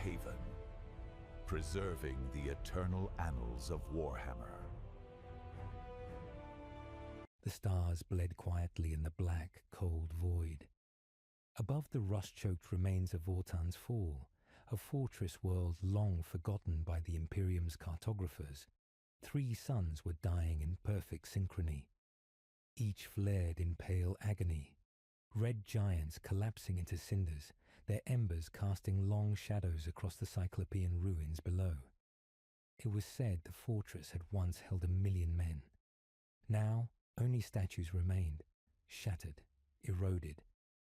haven, preserving the eternal annals of Warhammer. The stars bled quietly in the black, cold void. Above the rust-choked remains of Vortan's fall, a fortress world long forgotten by the Imperium's cartographers, 3 suns were dying in perfect synchrony. Each flared in pale agony, red giants collapsing into cinders, their embers casting long shadows across the Cyclopean ruins below. It was said the fortress had once held 1 million men. Now, only statues remained, shattered, eroded,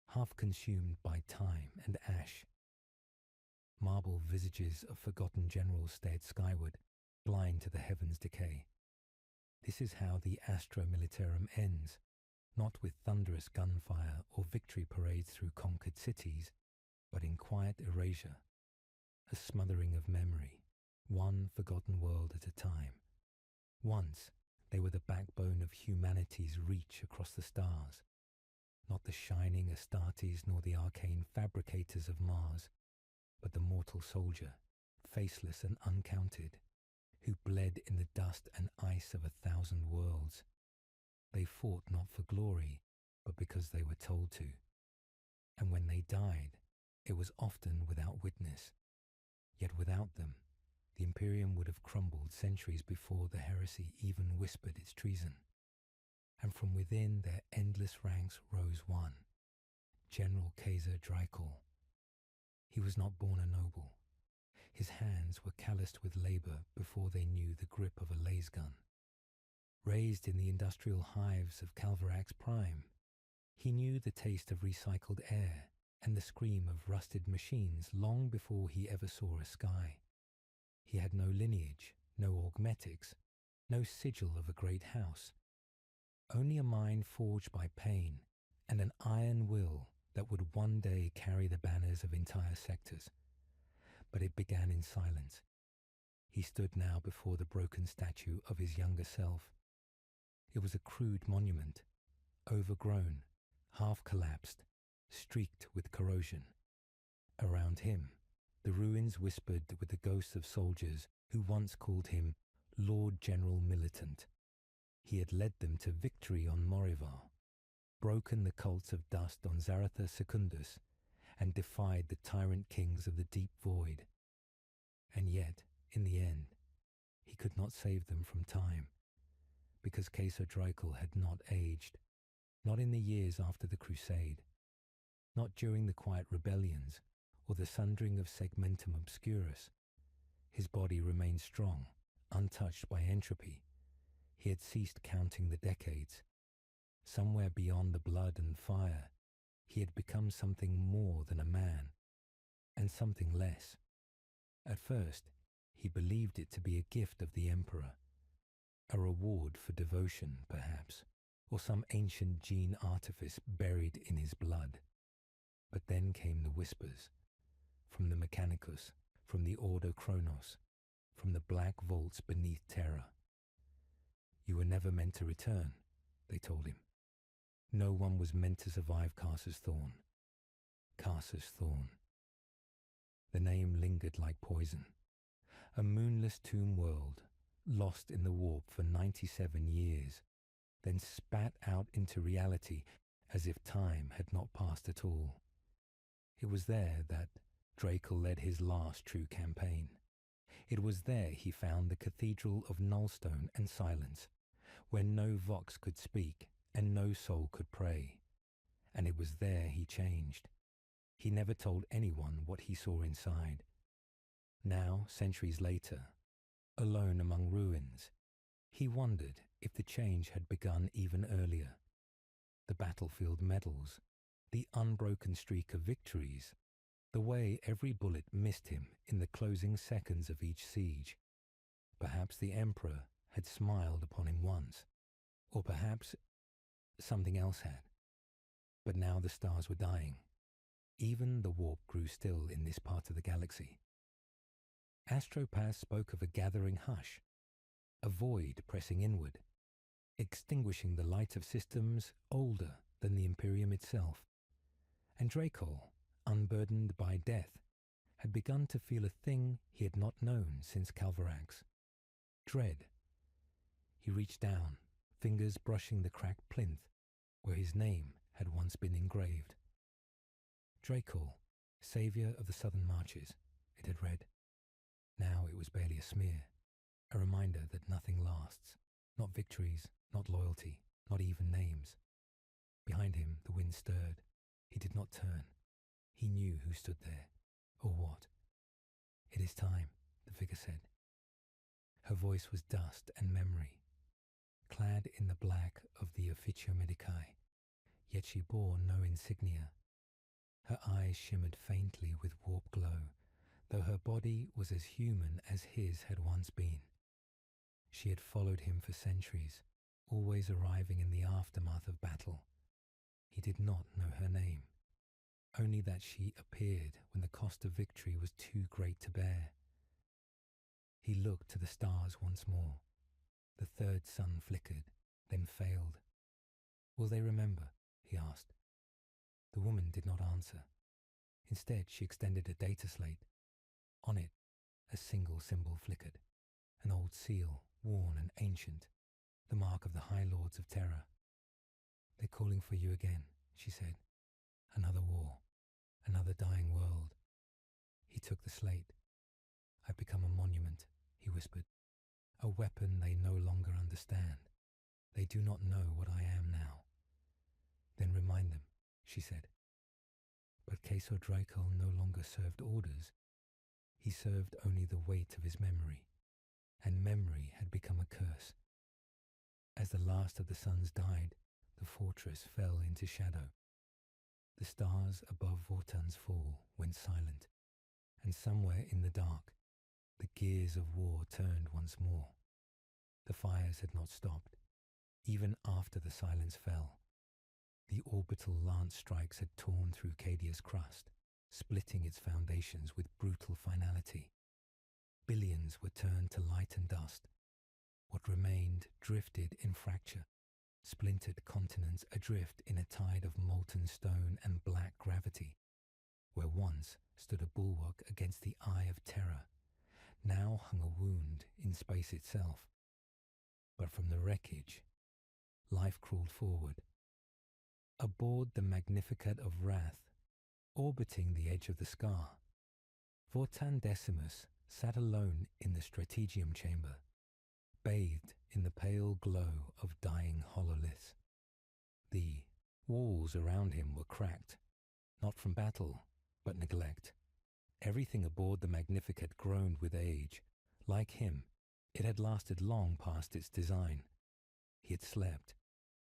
half consumed by time and ash. Marble visages of forgotten generals stared skyward, blind to the heavens' decay. This is how the Astra Militarum ends, not with thunderous gunfire or victory parades through conquered cities, but in quiet erasure, a smothering of memory, one forgotten world at a time. Once, they were the backbone of humanity's reach across the stars, not the shining Astartes nor the arcane fabricators of Mars, but the mortal soldier, faceless and uncounted, who bled in the dust and ice of 1,000 worlds. They fought not for glory, but because they were told to. And when they died, it was often without witness. Yet without them, the Imperium would have crumbled centuries before the heresy even whispered its treason. And from within their endless ranks rose one, General Kaiser Dreikel. He was not born a noble. His hands were calloused with labor before they knew the grip of a laser gun. Raised in the industrial hives of Calvarax Prime, he knew the taste of recycled air and the scream of rusted machines long before he ever saw a sky. He had no lineage, no augmetics, no sigil of a great house. Only a mind forged by pain and an iron will that would one day carry the banners of entire sectors. But it began in silence. He stood now before the broken statue of his younger self. It was a crude monument, overgrown, half-collapsed, streaked with corrosion. Around him, the ruins whispered with the ghosts of soldiers who once called him Lord General Militant. He had led them to victory on Morivar, broken the cults of dust on Zaratha Secundus, and defied the tyrant kings of the deep void. And yet, in the end, he could not save them from time, because Kaiser Dreikel had not aged, not in the years after the Crusade, not during the quiet rebellions or the sundering of Segmentum Obscurus. His body remained strong, untouched by entropy. He had ceased counting the decades. Somewhere beyond the blood and fire, he had become something more than a man, and something less. At first, he believed it to be a gift of the Emperor, a reward for devotion, perhaps, or some ancient gene artifice buried in his blood. But then came the whispers, from the Mechanicus, from the Order Chronos, from the black vaults beneath Terra. You were never meant to return, they told him. No one was meant to survive Karsus Thorn. Karsus Thorn. The name lingered like poison. A moonless tomb world, lost in the warp for 97 years, then spat out into reality as if time had not passed at all. It was there that Dreikel led his last true campaign. It was there he found the Cathedral of Nullstone and Silence, where no vox could speak and no soul could pray. And it was there he changed. He never told anyone what he saw inside. Now, centuries later, alone among ruins, he wondered if the change had begun even earlier. The battlefield medals, the unbroken streak of victories, the way every bullet missed him in the closing seconds of each siege. Perhaps the Emperor had smiled upon him once, or perhaps something else had. But now the stars were dying. Even the warp grew still in this part of the galaxy. Astropath spoke of a gathering hush, a void pressing inward, extinguishing the light of systems older than the Imperium itself. And Dreikel, unburdened by death, had begun to feel a thing he had not known since Calvarax. Dread. He reached down, fingers brushing the cracked plinth where his name had once been engraved. Drakor, saviour of the southern marches, it had read. Now it was barely a smear, a reminder that nothing lasts, not victories, not loyalty, not even names. Behind him the wind stirred. He did not turn. He knew who stood there, or what. "It is time," the figure said. Her voice was dust and memory, clad in the black of the Officio Medicae, yet she bore no insignia. Her eyes shimmered faintly with warp glow, though her body was as human as his had once been. She had followed him for centuries, always arriving in the aftermath of battle. He did not know her name, only that she appeared when the cost of victory was too great to bear. He looked to the stars once more. The third sun flickered, then failed. "Will they remember?" he asked. The woman did not answer. Instead, she extended a data slate. On it, a single symbol flickered, an old seal, worn and ancient, the mark of the High Lords of Terror. "They're calling for you again," she said. "Another war, another dying world." He took the slate. "I've become a monument," he whispered. "A weapon they no longer understand. They do not know what I am now." "Then remind them," she said. But Kesor Drakor no longer served orders. He served only the weight of his memory, and memory had become a curse. As the last of the suns died, the fortress fell into shadow. The stars above Wotan's fall went silent, and somewhere in the dark, the gears of war turned once more. The fires had not stopped, even after the silence fell. The orbital lance strikes had torn through Cadia's crust, splitting its foundations with brutal finality. Billions were turned to light and dust. What remained drifted in fracture, splintered continents adrift in a tide of molten stone and black gravity. Where once stood a bulwark against the eye of terror, now hung a wound in space itself. But from the wreckage, life crawled forward. Aboard the Magnificat of Wrath, orbiting the edge of the scar, Wotan Decimus sat alone in the strategium chamber, bathed in the pale glow of dying hololiths. The walls around him were cracked, not from battle, but neglect. Everything aboard the Magnificat groaned with age. Like him, it had lasted long past its design. He had slept,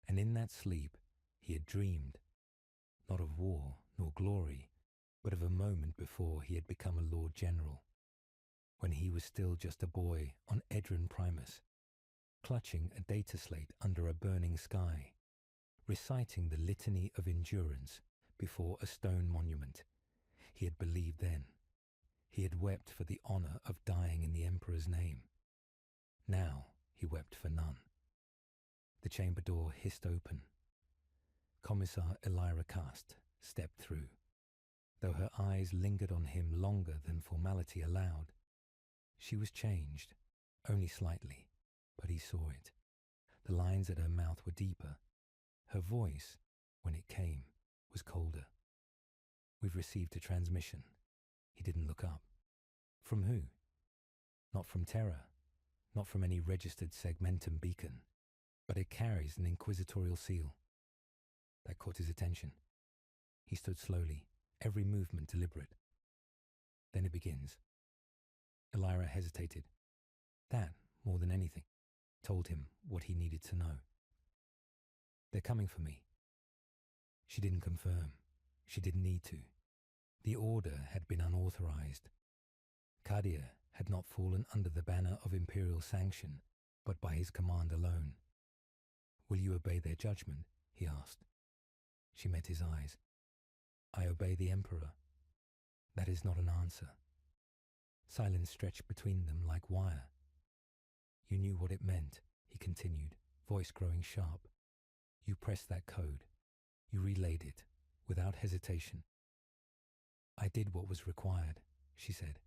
and in that sleep he had dreamed, not of war nor glory, but of a moment before he had become a Lord General, when he was still just a boy on Edron Primus, clutching a data slate under a burning sky, reciting the litany of endurance before a stone monument. He had believed then. He had wept for the honor of dying in the Emperor's name. Now he wept for none. The chamber door hissed open. Commissar Elira Cast stepped through, though her eyes lingered on him longer than formality allowed. She was changed, only slightly, but he saw it. The lines at her mouth were deeper. Her voice, when it came, was colder. "We've received a transmission." He didn't look up. From who? Not from Terra, not from any registered segmentum beacon, but it carries an inquisitorial seal. That caught his attention. He stood slowly, every movement deliberate. Then it begins. Elira hesitated. That, more than anything, told him what he needed to know. "They're coming for me." She didn't confirm. She didn't need to. The order had been unauthorized. Cadia had not fallen under the banner of imperial sanction, but by his command alone. "Will you obey their judgment?" he asked. She met his eyes. "I obey the Emperor." "That is not an answer." Silence stretched between them like wire. "You knew what it meant," he continued, voice growing sharp. "You pressed that code. You relayed it, without hesitation." "I did what was required," she said.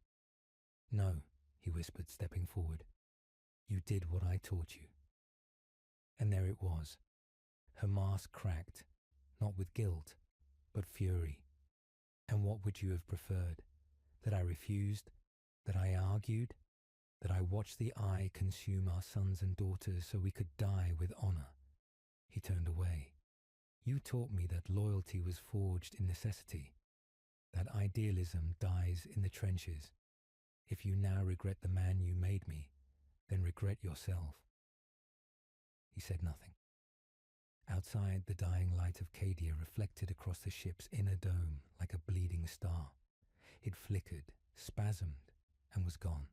No, he whispered, stepping forward. You did what I taught you. And there it was. Her mask cracked, not with guilt, but fury. And what would you have preferred? That I refused? That I argued? That I watched the eye consume our sons and daughters so we could die with honor? He turned away. You taught me that loyalty was forged in necessity, that idealism dies in the trenches. If you now regret the man you made me, then regret yourself. He said nothing. Outside, the dying light of Cadia reflected across the ship's inner dome like a bleeding star. It flickered, spasmed, and was gone.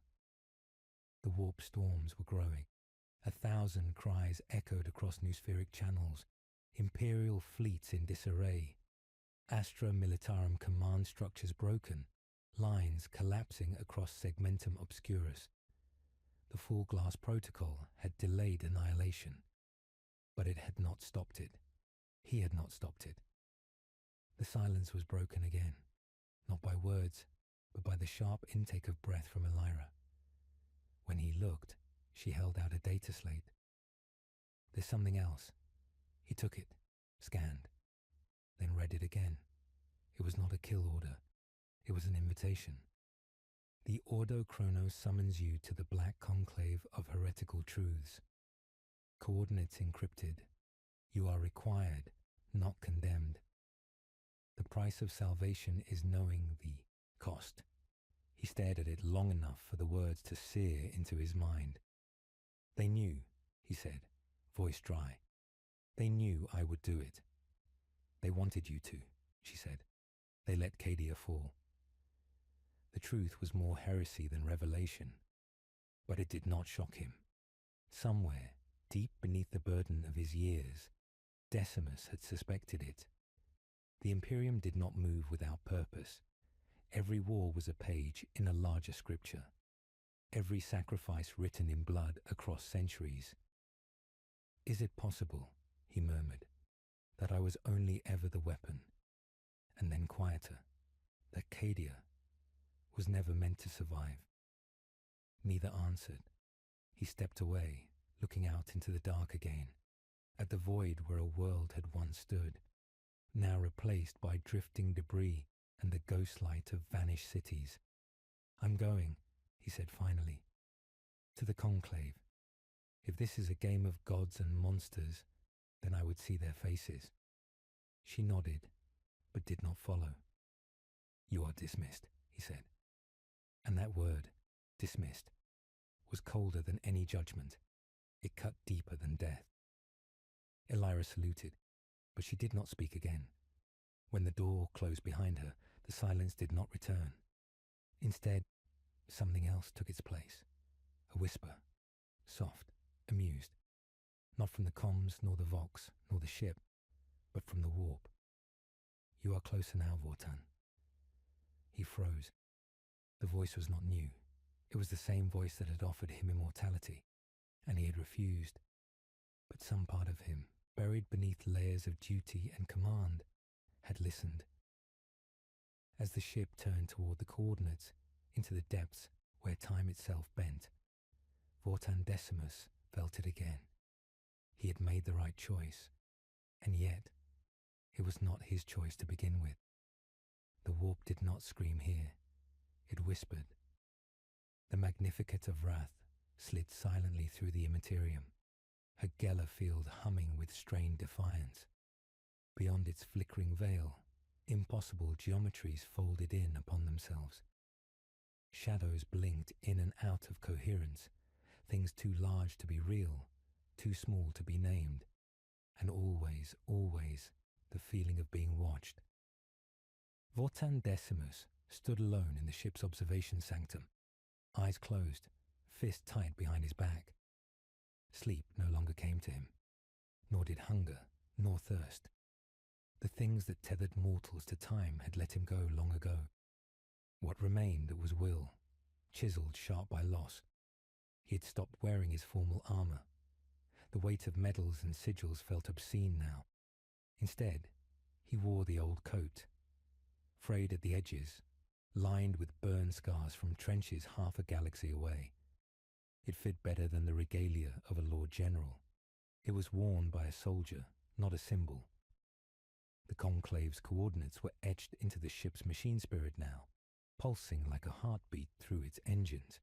The warp storms were growing. 1,000 cries echoed across Newspheric channels. Imperial fleets in disarray. Astra Militarum command structures broken. Lines collapsing across Segmentum Obscurus. The Full Glass Protocol had delayed annihilation, but it had not stopped it. He had not stopped it. The silence was broken again, not by words, but by the sharp intake of breath from Elira. When he looked, she held out a data slate. There's something else. He took it, scanned, then read it again. It was not a kill order. It was an invitation. The Ordo Chronos summons you to the black conclave of heretical truths. Coordinates encrypted. You are required, not condemned. The price of salvation is knowing the cost. He stared at it long enough for the words to sear into his mind. They knew, he said, voice dry. They knew I would do it. They wanted you to, she said. They let Cadia fall. The truth was more heresy than revelation, but it did not shock him. Somewhere, deep beneath the burden of his years, Decimus had suspected it. The Imperium did not move without purpose. Every war was a page in a larger scripture. Every sacrifice written in blood across centuries. Is it possible, he murmured, that I was only ever the weapon? And then quieter, that Cadia was never meant to survive. Neither answered. He stepped away, looking out into the dark again, at the void where a world had once stood, now replaced by drifting debris and the ghost light of vanished cities. I'm going, he said finally, to the conclave. If this is a game of gods and monsters, then I would see their faces. She nodded, but did not follow. You are dismissed, he said. And that word, dismissed, was colder than any judgment. It cut deeper than death. Elira saluted, but she did not speak again. When the door closed behind her, the silence did not return. Instead, something else took its place. A whisper, soft, amused, not from the comms, nor the Vox, nor the ship, but from the warp. You are closer now, Vortan. He froze. The voice was not new. It was the same voice that had offered him immortality, and he had refused. But some part of him, buried beneath layers of duty and command, had listened. As the ship turned toward the coordinates, into the depths where time itself bent, Vortan Decimus felt it again. He had made the right choice, and yet it was not his choice to begin with. The warp did not scream here. It whispered. The Magnificat of Wrath slid silently through the Immaterium, her Geller field humming with strained defiance. Beyond its flickering veil, impossible geometries folded in upon themselves. Shadows blinked in and out of coherence, things too large to be real, too small to be named, and always, always the feeling of being watched. Vortan Decimus stood alone in the ship's observation sanctum, eyes closed, fist tight behind his back. Sleep no longer came to him, nor did hunger, nor thirst. The things that tethered mortals to time had let him go long ago. What remained was will, chiseled sharp by loss. He had stopped wearing his formal armor. The weight of medals and sigils felt obscene now. Instead, he wore the old coat, frayed at the edges, lined with burn scars from trenches half a galaxy away. It fit better than the regalia of a Lord General. It was worn by a soldier, not a symbol. The Conclave's coordinates were etched into the ship's machine spirit now, pulsing like a heartbeat through its engines.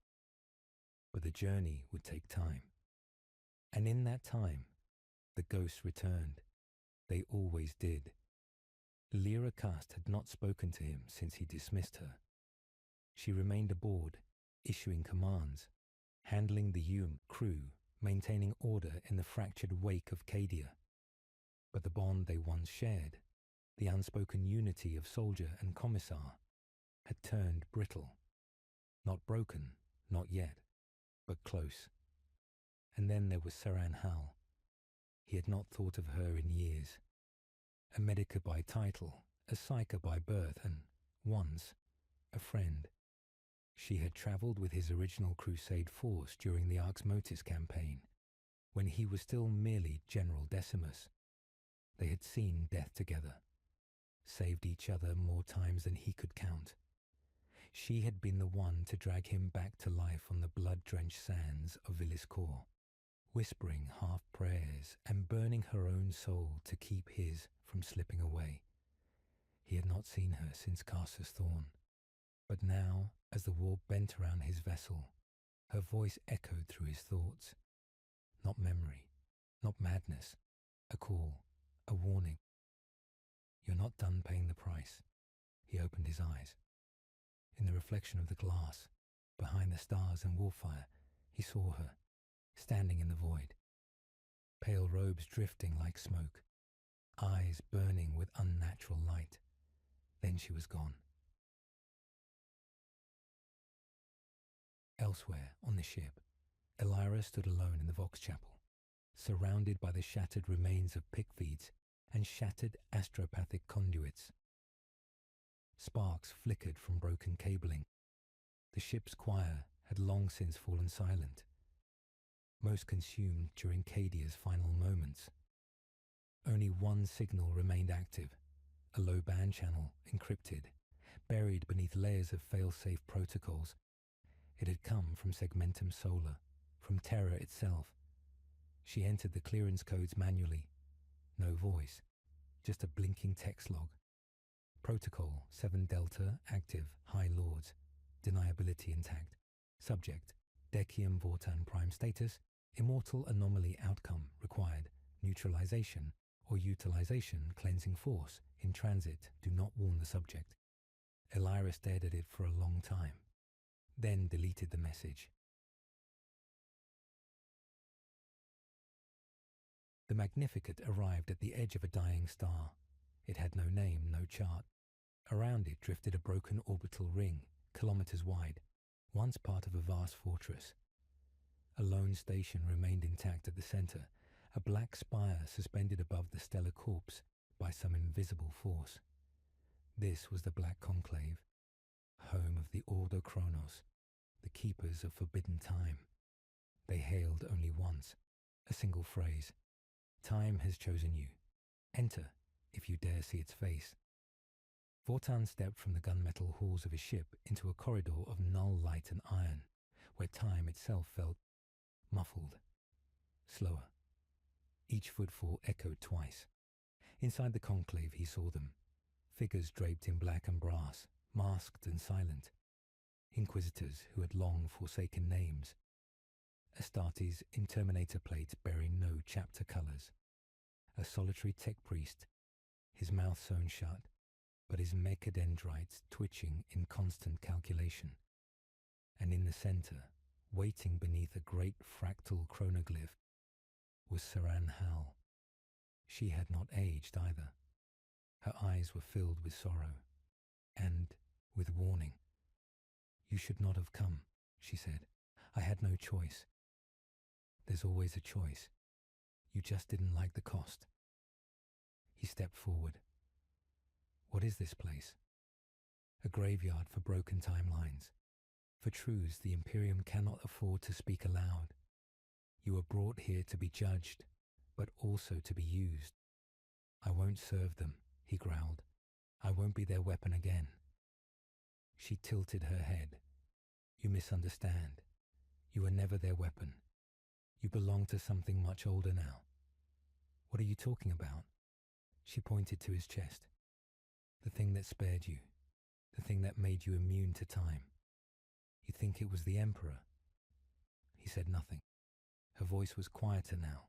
But the journey would take time. And in that time, the ghosts returned. They always did. Lyra Cast had not spoken to him since he dismissed her. She remained aboard, issuing commands, handling the Hume crew, maintaining order in the fractured wake of Cadia. But the bond they once shared, the unspoken unity of soldier and commissar, had turned brittle. Not broken, not yet, but close. And then there was Saran Hal. He had not thought of her in years. A medica by title, a psyker by birth, and, once, a friend. She had travelled with his original crusade force during the Arx Motis campaign, when he was still merely General Decimus. They had seen death together, saved each other more times than he could count. She had been the one to drag him back to life on the blood-drenched sands of Villis Cour, whispering half prayers and burning her own soul to keep his from slipping away. He had not seen her since Carsus Thorn, but now, as the warp bent around his vessel, her voice echoed through his thoughts. Not memory, not madness, a call, a warning. You're not done paying the price. He opened his eyes. In the reflection of the glass, behind the stars and warfire, he saw her, standing in the void. Pale robes drifting like smoke, eyes burning with unnatural light. Then she was gone. Elsewhere on the ship, Elira stood alone in the Vox Chapel, surrounded by the shattered remains of pick feeds and shattered astropathic conduits. Sparks flickered from broken cabling. The ship's choir had long since fallen silent, most consumed during Cadia's final moments. Only one signal remained active, a low band channel encrypted, buried beneath layers of fail-safe protocols. It had come from Segmentum Solar, from Terra itself. She entered the clearance codes manually. No voice, just a blinking text log. Protocol 7 Delta active, High Lords, deniability intact. Subject, Decium Vortan prime status, immortal anomaly outcome required, neutralization or utilization cleansing force, in transit, do not warn the subject. Elira stared at it for a long time, then deleted the message. The Magnificat arrived at the edge of a dying star. It had no name, no chart. Around it drifted a broken orbital ring, kilometers wide, once part of a vast fortress. A lone station remained intact at the center, a black spire suspended above the stellar corpse by some invisible force. This was the Black Conclave, home of the Ordo Chronos, the keepers of forbidden time. They hailed only once, a single phrase. Time has chosen you. Enter, if you dare see its face. Vortan stepped from the gunmetal halls of his ship into a corridor of null light and iron, where time itself felt muffled, slower. Each footfall echoed twice. Inside the conclave he saw them, figures draped in black and brass, masked and silent, inquisitors who had long forsaken names, Astartes in Terminator plates bearing no chapter colours, a solitary tech priest, his mouth sewn shut, but his mechadendrites twitching in constant calculation. And in the centre, waiting beneath a great fractal chronoglyph, was Saran Hal. She had not aged either. Her eyes were filled with sorrow, and with warning. You should not have come, she said. I had no choice. There's always a choice. You just didn't like the cost. He stepped forward. What is this place? A graveyard for broken timelines, for truths the Imperium cannot afford to speak aloud. You were brought here to be judged, but also to be used. I won't serve them, he growled. I won't be their weapon again. She tilted her head. You misunderstand. You were never their weapon. You belong to something much older now. What are you talking about? She pointed to his chest. The thing that spared you. The thing that made you immune to time. You think it was the Emperor? He said nothing. Her voice was quieter now,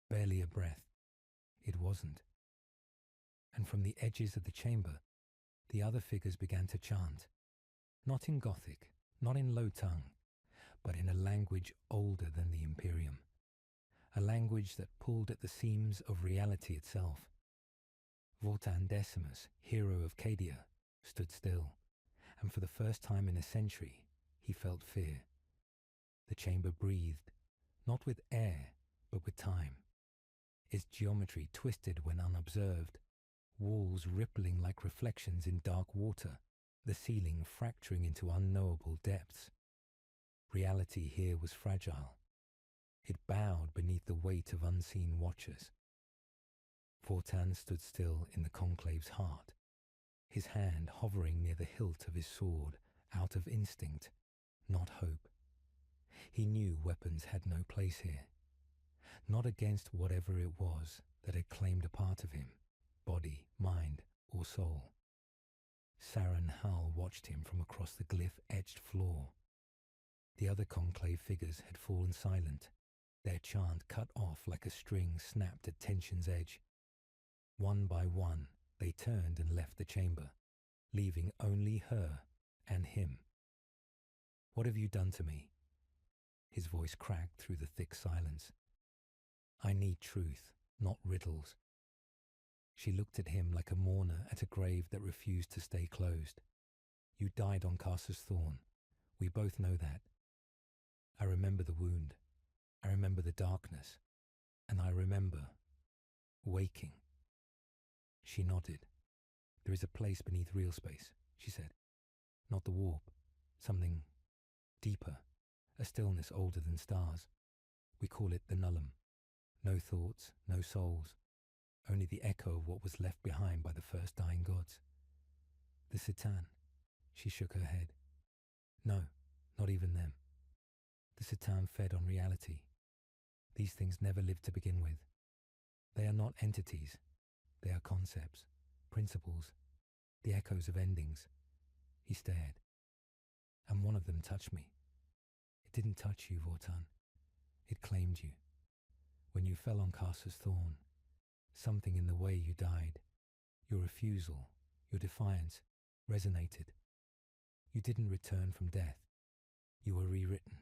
barely a breath. It wasn't. And from the edges of the chamber, the other figures began to chant, not in Gothic, not in low tongue, but in a language older than the Imperium, a language that pulled at the seams of reality itself. Vortan Decimus, hero of Cadia, stood still, and for the first time in a century, he felt fear. The chamber breathed, not with air, but with time. Its geometry twisted when unobserved, walls rippling like reflections in dark water, the ceiling fracturing into unknowable depths. Reality here was fragile. It bowed beneath the weight of unseen watchers. Vortan stood still in the conclave's heart, his hand hovering near the hilt of his sword, out of instinct, not hope. He knew weapons had no place here, not against whatever it was that had claimed a part of him, body, mind, or soul. Saren Hal watched him from across the glyph-etched floor. The other conclave figures had fallen silent, their chant cut off like a string snapped at tension's edge. One by one, they turned and left the chamber, leaving only her and him. What have you done to me? His voice cracked through the thick silence. I need truth, not riddles. She looked at him like a mourner at a grave that refused to stay closed. You died on Carcer's Thorn. We both know that. I remember the wound. I remember the darkness. And I remember waking. She nodded. There is a place beneath real space, she said. Not the warp. Something deeper. A stillness older than stars. We call it the nullum. No thoughts, no souls. Only the echo of what was left behind by the first dying gods. The Citan. She shook her head. No, not even them. The Citan fed on reality. These things never lived to begin with. They are not entities. They are concepts, principles, the echoes of endings. He stared. And one of them touched me. It didn't touch you, Vortan. It claimed you. When you fell on Carcer's Thorn, something in the way you died, your refusal, your defiance, resonated. You didn't return from death. You were rewritten.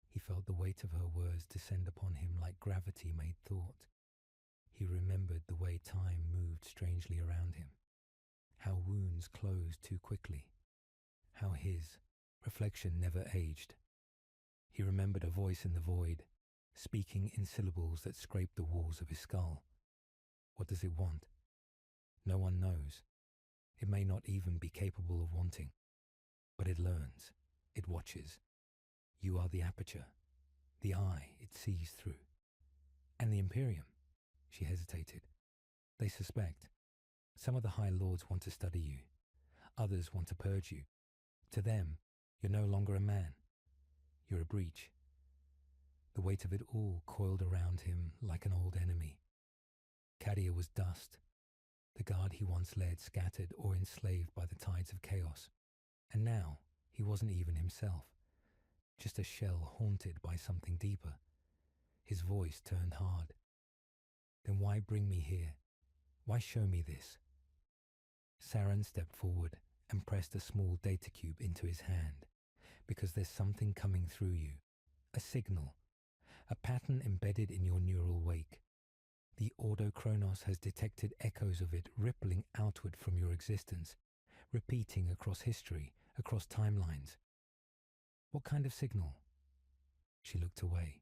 He felt the weight of her words descend upon him like gravity made thought. He remembered the way time moved strangely around him, how wounds closed too quickly, how his reflection never aged. He remembered a voice in the void, speaking in syllables that scraped the walls of his skull. What does it want? No one knows. It may not even be capable of wanting. But it learns. It watches. You are the aperture, the eye it sees through. And the Imperium? She hesitated. They suspect. Some of the High Lords want to study you. Others want to purge you. To them, you're no longer a man. You're a breach. The weight of it all coiled around him like an old enemy. Cadia was dust. The guard he once led scattered or enslaved by the tides of chaos. And now he wasn't even himself. Just a shell haunted by something deeper. His voice turned hard. Then why bring me here? Why show me this? Saren stepped forward and pressed a small data cube into his hand. Because there's something coming through you. A signal. A pattern embedded in your neural wake. The Ordo Chronos has detected echoes of it rippling outward from your existence, repeating across history, across timelines. What kind of signal? She looked away.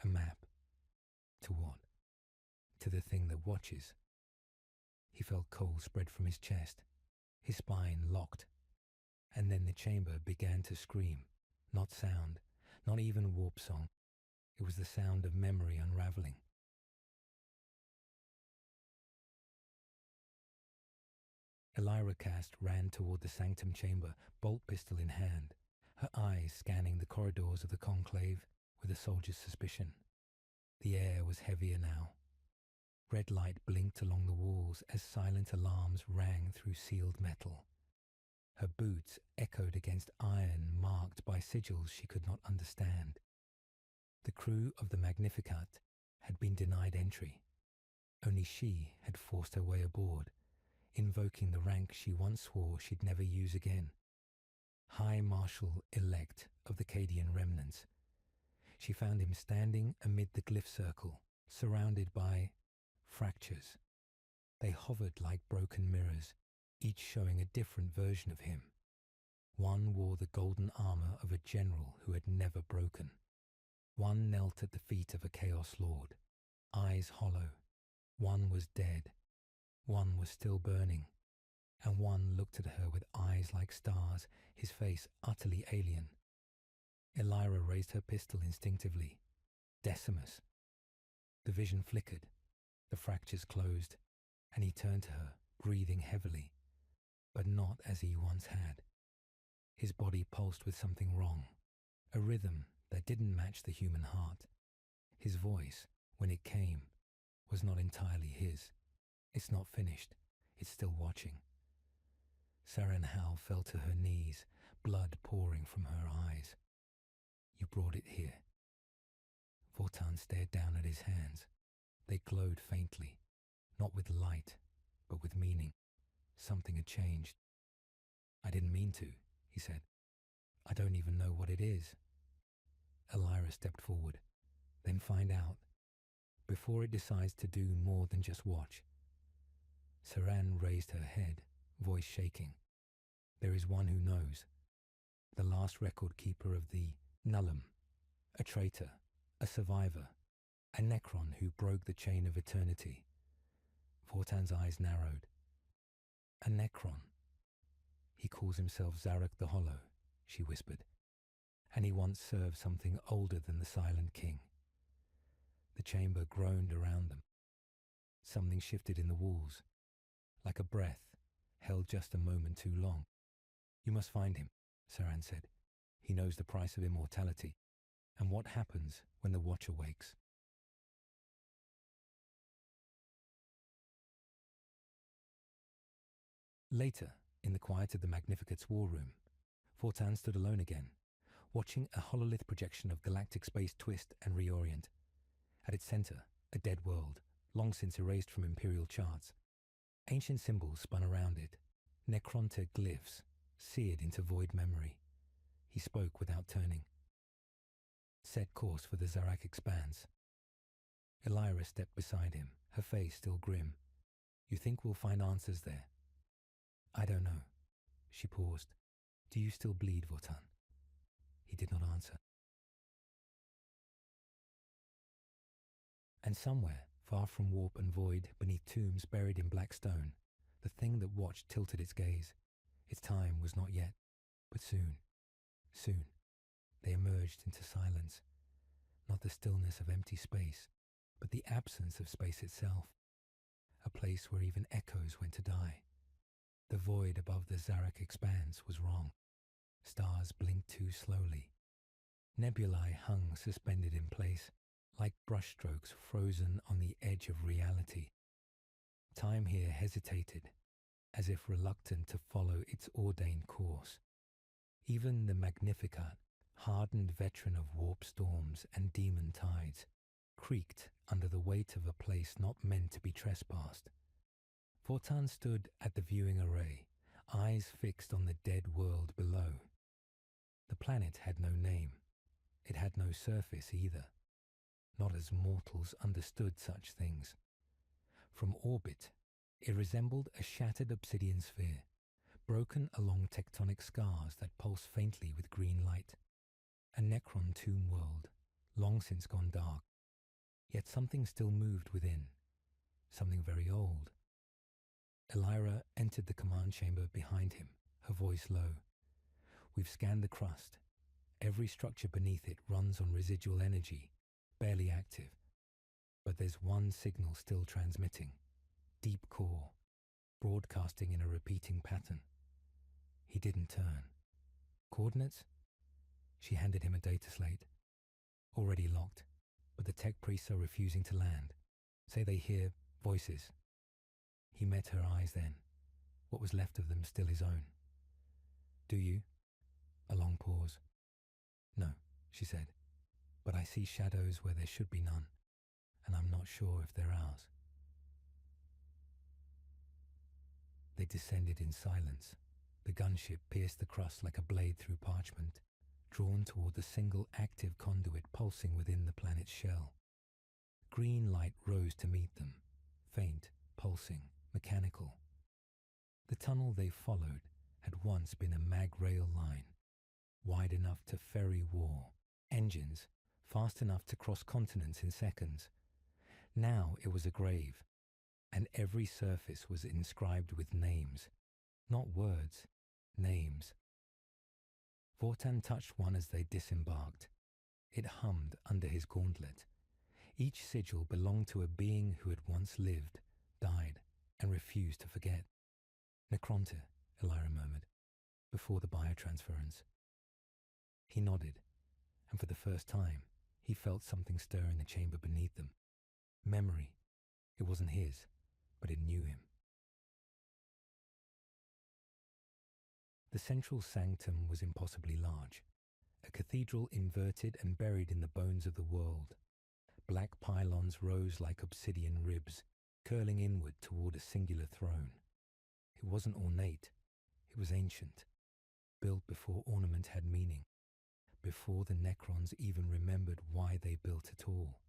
A map. To what? To the thing that watches. He felt cold spread from his chest, his spine locked. And then the chamber began to scream. Not sound, not even warp song. It was the sound of memory unraveling. Elira Cast ran toward the sanctum chamber, bolt pistol in hand, her eyes scanning the corridors of the conclave with a soldier's suspicion. The air was heavier now. Red light blinked along the walls as silent alarms rang through sealed metal. Her boots echoed against iron marked by sigils she could not understand. The crew of the Magnificat had been denied entry. Only she had forced her way aboard, invoking the rank she once swore she'd never use again. High Marshal-elect of the Cadian remnants. She found him standing amid the glyph circle, surrounded by fractures. They hovered like broken mirrors, each showing a different version of him. One wore the golden armor of a general who had never broken. One knelt at the feet of a Chaos Lord, eyes hollow. One was dead. One was still burning. And one looked at her with eyes like stars, his face utterly alien. Elira raised her pistol instinctively. Decimus. The vision flickered. The fractures closed, and he turned to her, breathing heavily, but not as he once had. His body pulsed with something wrong, a rhythm that didn't match the human heart. His voice, when it came, was not entirely his. It's not finished. It's still watching. Saranhal fell to her knees, blood pouring from her eyes. You brought it here. Wotan stared down at his hands. They glowed faintly, not with light, but with meaning. Something had changed. I didn't mean to, he said. I don't even know what it is. Elira stepped forward. Then find out, before it decides to do more than just watch. Saran raised her head, voice shaking. There is one who knows. The last record keeper of the Nullum. A traitor, a survivor, a Necron who broke the chain of eternity. Wotan's eyes narrowed. A Necron. He calls himself Zarek the Hollow, she whispered, and he once served something older than the Silent King. The chamber groaned around them. Something shifted in the walls, like a breath, held just a moment too long. You must find him, Saran said. He knows the price of immortality, and what happens when the Watcher wakes. Later, in the quiet of the Magnificat's war room, Wotan stood alone again, watching a hololith projection of galactic space twist and reorient. At its center, a dead world, long since erased from Imperial charts. Ancient symbols spun around it, necrontic glyphs, seared into void memory. He spoke without turning. Set course for the Zarak expanse. Elira stepped beside him, her face still grim. You think we'll find answers there? I don't know. She paused. Do you still bleed, Wotan? He did not answer. And somewhere, far from warp and void, beneath tombs buried in black stone, the thing that watched tilted its gaze. Its time was not yet, but soon. Soon. They emerged into silence. Not the stillness of empty space, but the absence of space itself. A place where even echoes went to die. The void above the Zarak expanse was wrong. Stars blinked too slowly. Nebulae hung suspended in place, like brushstrokes frozen on the edge of reality. Time here hesitated, as if reluctant to follow its ordained course. Even the Magnificat, hardened veteran of warp storms and demon tides, creaked under the weight of a place not meant to be trespassed. Wotan stood at the viewing array, eyes fixed on the dead world below. The planet had no name. It had no surface either. Not as mortals understood such things. From orbit, it resembled a shattered obsidian sphere, broken along tectonic scars that pulsed faintly with green light. A Necron tomb world, long since gone dark. Yet something still moved within. Something very old. Elira entered the command chamber behind him, her voice low. We've scanned the crust. Every structure beneath it runs on residual energy, barely active. But there's one signal still transmitting. Deep core. broadcasting in a repeating pattern. He didn't turn. Coordinates? She handed him a data slate. Already locked, but the tech priests are refusing to land. Say they hear voices. He met her eyes then, what was left of them still his own. Do you? A long pause. No, she said, but I see shadows where there should be none, and I'm not sure if they're ours. They descended in silence. The gunship pierced the crust like a blade through parchment, drawn toward the single active conduit pulsing within the planet's shell. Green light rose to meet them, faint, pulsing, mechanical. The tunnel they followed had once been a mag-rail line, wide enough to ferry war, engines fast enough to cross continents in seconds. Now it was a grave, and every surface was inscribed with names. Not words, names. Vortan touched one as they disembarked. It hummed under his gauntlet. Each sigil belonged to a being who had once lived, died, and refused to forget. Necronte, Elira murmured, before the biotransference. He nodded, and for the first time, he felt something stir in the chamber beneath them. Memory. It wasn't his, but it knew him. The central sanctum was impossibly large, a cathedral inverted and buried in the bones of the world. Black pylons rose like obsidian ribs, curling inward toward a singular throne. It wasn't ornate, it was ancient, built before ornament had meaning, before the Necrons even remembered why they built at all.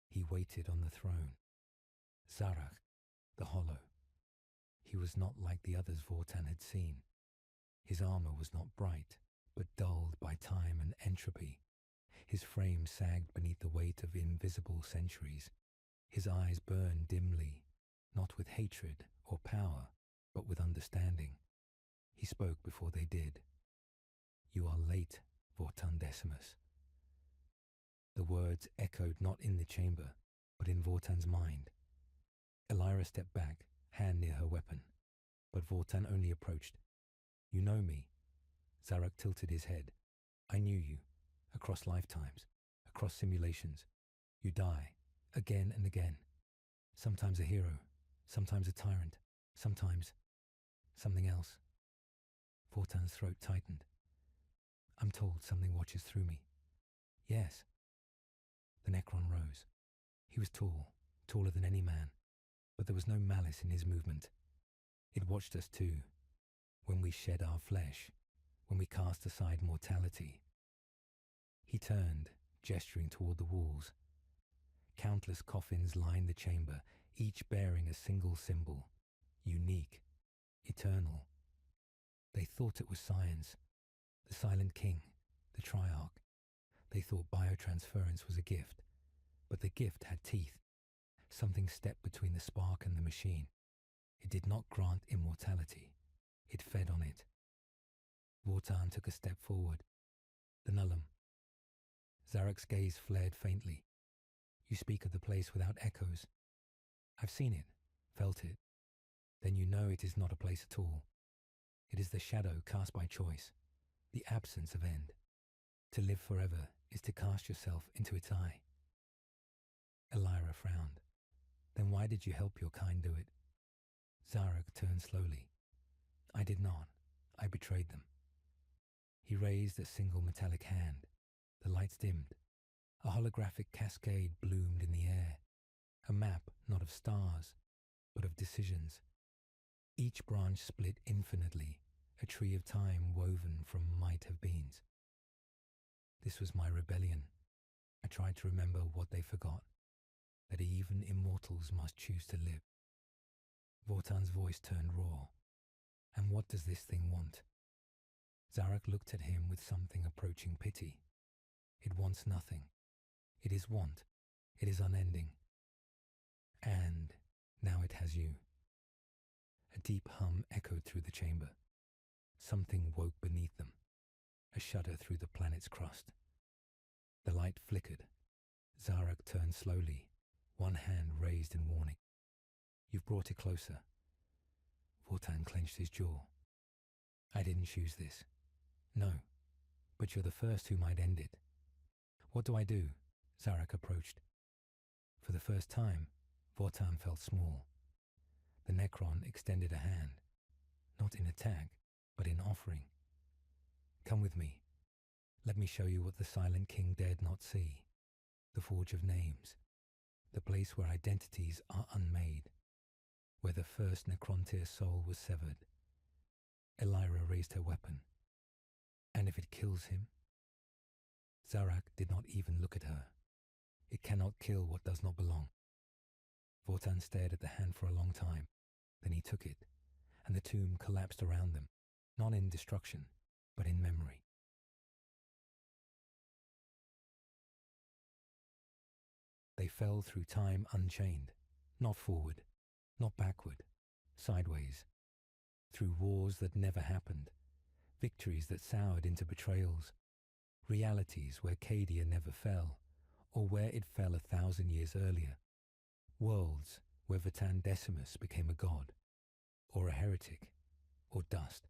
He waited on the throne. Zarach, the Hollow. He was not like the others Vortan had seen. His armor was not bright, but dulled by time and entropy. His frame sagged beneath the weight of invisible centuries. His eyes burned dimly, not with hatred or power, but with understanding. He spoke before they did. You are late, Vortan Decimus. The words echoed not in the chamber, but in Vortan's mind. Elira stepped back, hand near her weapon, but Vortan only approached. You know me. Zarach tilted his head. I knew you, across lifetimes, across simulations. You die, again and again. Sometimes a hero, sometimes a tyrant, sometimes something else. Vortan's throat tightened. I'm told something watches through me. Yes. The Necron rose. He was tall, taller than any man, but there was no malice in his movement. It watched us too, when we shed our flesh, when we cast aside mortality. He turned, gesturing toward the walls. Countless coffins lined the chamber, each bearing a single symbol, unique, eternal. They thought it was science, the Silent King, the Triarch. They thought biotransference was a gift, but the gift had teeth. Something stepped between the spark and the machine. It did not grant immortality. It fed on it. Vortan took a step forward. The Nullum. Zarach's gaze flared faintly. You speak of the place without echoes. I've seen it, felt it. Then you know it is not a place at all. It is the shadow cast by choice, the absence of end. To live forever is to cast yourself into its eye. Elira frowned. Then why did you help your kind do it? Zarach turned slowly. I did not. I betrayed them. He raised a single metallic hand. The lights dimmed. A holographic cascade bloomed in the air. A map not of stars, but of decisions. Each branch split infinitely, a tree of time woven from might-have-beens. This was my rebellion. I tried to remember what they forgot, that even immortals must choose to live. Vortan's voice turned raw. And what does this thing want? Zarach looked at him with something approaching pity. It wants nothing. It is want. It is unending. And now it has you. A deep hum echoed through the chamber. Something woke beneath them, a shudder through the planet's crust. The light flickered. Zarach turned slowly, one hand raised in warning. You've brought it closer. Vortan clenched his jaw. I didn't choose this. No, but you're the first who might end it. What do I do? Zarak approached. For the first time, Vortan felt small. The Necron extended a hand, not in attack, but in offering. Come with me. Let me show you what the Silent King dared not see. The Forge of Names. The place where identities are unmade. Where the first Necrontyr soul was severed. Elira raised her weapon. And if it kills him? Zarak did not even look at her. It cannot kill what does not belong. Vortan stared at the hand for a long time. Then he took it, and the tomb collapsed around them, not in destruction, but in memory. They fell through time unchained, not forward, not backward, sideways, through wars that never happened, victories that soured into betrayals, realities where Cadia never fell, or where it fell 1,000 years earlier, worlds where Vatan Decimus became a god, or a heretic, or dust.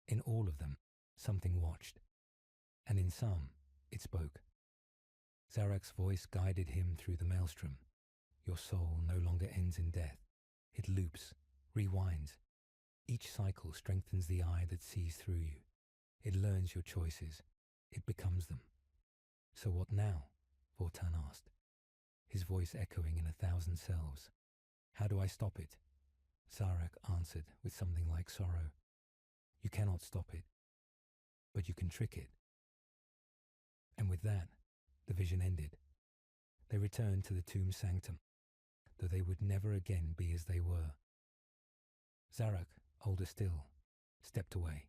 In all of them, something watched, and in some, it spoke. Zarak's voice guided him through the maelstrom. Your soul no longer ends in death. It loops, rewinds. Each cycle strengthens the eye that sees through you. It learns your choices. It becomes them. So what now? Vortan asked, his voice echoing in 1,000 selves. How do I stop it? Zarak answered with something like sorrow. You cannot stop it, but you can trick it. And with that, the vision ended. They returned to the tomb sanctum, though they would never again be as they were. Zarak, older still, stepped away.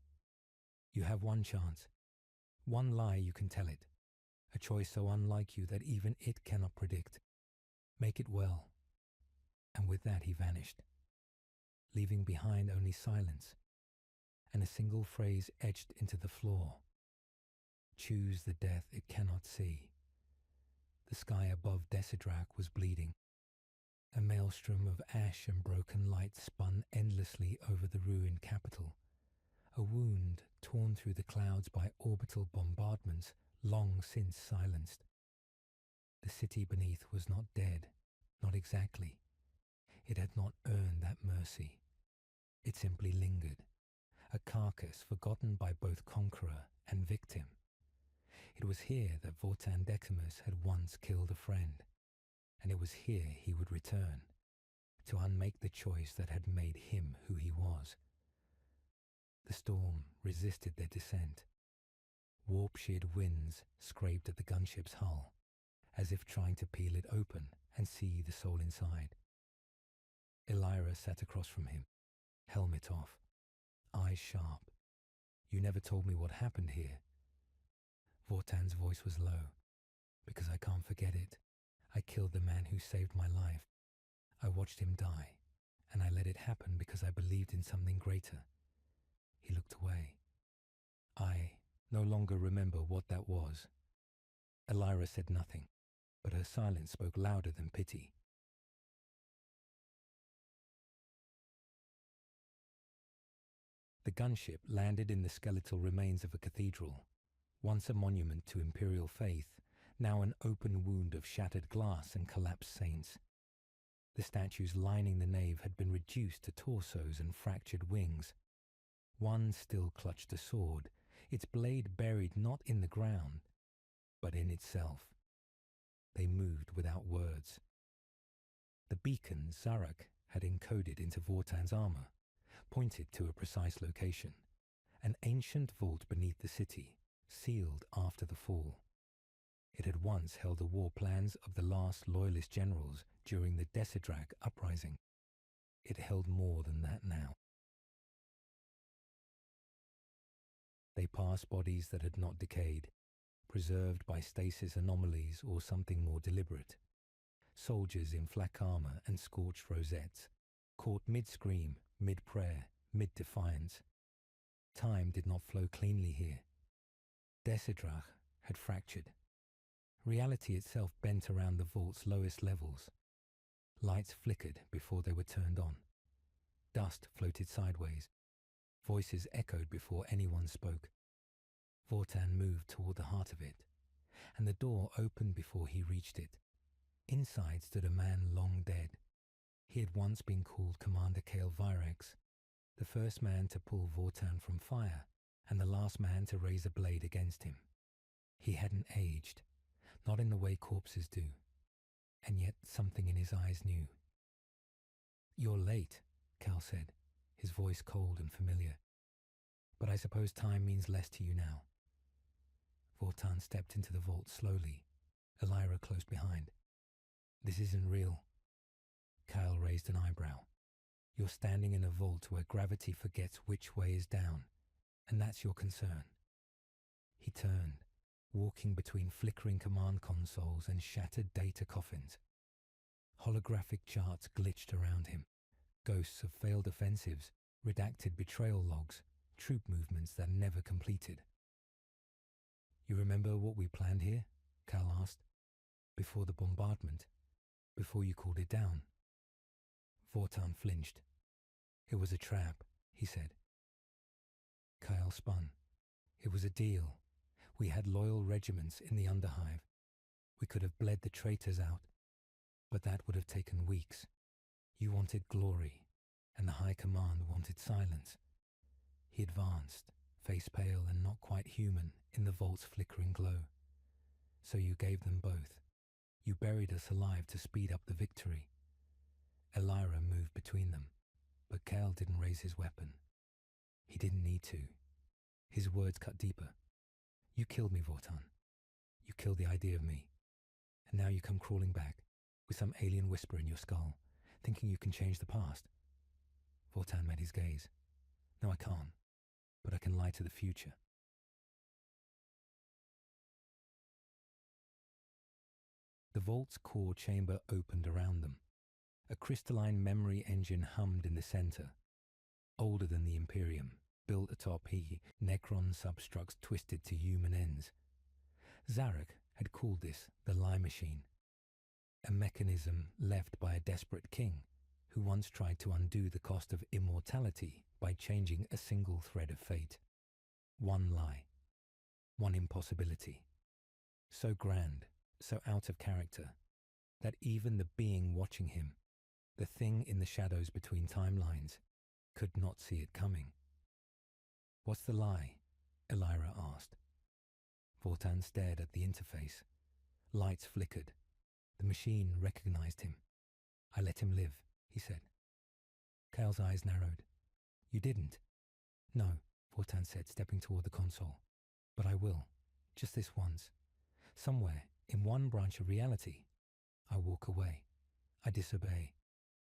You have one chance. One lie you can tell it. A choice so unlike you that even it cannot predict. Make it well. And with that he vanished, leaving behind only silence, and a single phrase etched into the floor. Choose the death it cannot see. The sky above Desidrak was bleeding. A maelstrom of ash and broken light spun endlessly over the ruined capital. A wound torn through the clouds by orbital bombardments long since silenced. The city beneath was not dead, not exactly. It had not earned that mercy. It simply lingered, a carcass forgotten by both conqueror and victim. It was here that Vortan Decimus had once killed a friend, and it was here he would return, to unmake the choice that had made him who he was. The storm resisted their descent. Warp-sheared winds scraped at the gunship's hull, as if trying to peel it open and see the soul inside. Elira sat across from him, helmet off, eyes sharp. You never told me what happened here. Vortan's voice was low. Because I can't forget it. I killed the man who saved my life. I watched him die, and I let it happen because I believed in something greater. He looked away. I no longer remember what that was. Elira said nothing, but her silence spoke louder than pity. The gunship landed in the skeletal remains of a cathedral, once a monument to Imperial faith, now an open wound of shattered glass and collapsed saints. The statues lining the nave had been reduced to torsos and fractured wings. One still clutched a sword, its blade buried not in the ground, but in itself. They moved without words. The beacon Zarak had encoded into Vortan's armor pointed to a precise location, an ancient vault beneath the city, sealed after the fall. It had once held the war plans of the last loyalist generals during the Desidrak uprising. It held more than that now. They passed bodies that had not decayed, preserved by stasis anomalies or something more deliberate. Soldiers in flak armor and scorched rosettes, caught mid-scream, mid-prayer, mid-defiance. Time did not flow cleanly here. Desidrak had fractured. Reality itself bent around the vault's lowest levels. Lights flickered before they were turned on. Dust floated sideways. Voices echoed before anyone spoke. Vortan moved toward the heart of it, and the door opened before he reached it. Inside stood a man long dead. He had once been called Commander Kael Virex, the first man to pull Vortan from fire, and the last man to raise a blade against him. He hadn't aged, not in the way corpses do, and yet something in his eyes knew. "You're late," Kael said, his voice cold and familiar. "But I suppose time means less to you now." Vortan stepped into the vault slowly, Elira close behind. "This isn't real." Kael raised an eyebrow. "You're standing in a vault where gravity forgets which way is down, and that's your concern." He turned, walking between flickering command consoles and shattered data coffins. Holographic charts glitched around him, ghosts of failed offensives, redacted betrayal logs, troop movements that never completed. "You remember what we planned here?" Kael asked. "Before the bombardment, before you called it down." Vortan flinched. "It was a trap," he said. Kael spun. "It was a deal. We had loyal regiments in the Underhive. We could have bled the traitors out, but that would have taken weeks. You wanted glory, and the High Command wanted silence." He advanced, face pale and not quite human, in the vault's flickering glow. "So you gave them both. You buried us alive to speed up the victory." Elira moved between them, but Kael didn't raise his weapon. He didn't need to. His words cut deeper. "You killed me, Vortan. You killed the idea of me. And now you come crawling back, with some alien whisper in your skull, thinking you can change the past." Vortan met his gaze. "No, I can't. But I can lie to the future." The vault's core chamber opened around them. A crystalline memory engine hummed in the center. Older than the Imperium, built atop Necron substructs twisted to human ends. Zarek had called this the Lie Machine, a mechanism left by a desperate king who once tried to undo the cost of immortality by changing a single thread of fate. One lie, one impossibility, so grand, so out of character, that even the being watching him, the thing in the shadows between timelines, could not see it coming. "What's the lie?" Elira asked. Vortan stared at the interface. Lights flickered. The machine recognized him. "I let him live," he said. Kael's eyes narrowed. "You didn't?" "No," Vortan said, stepping toward the console. "But I will. Just this once. Somewhere, in one branch of reality, I walk away. I disobey.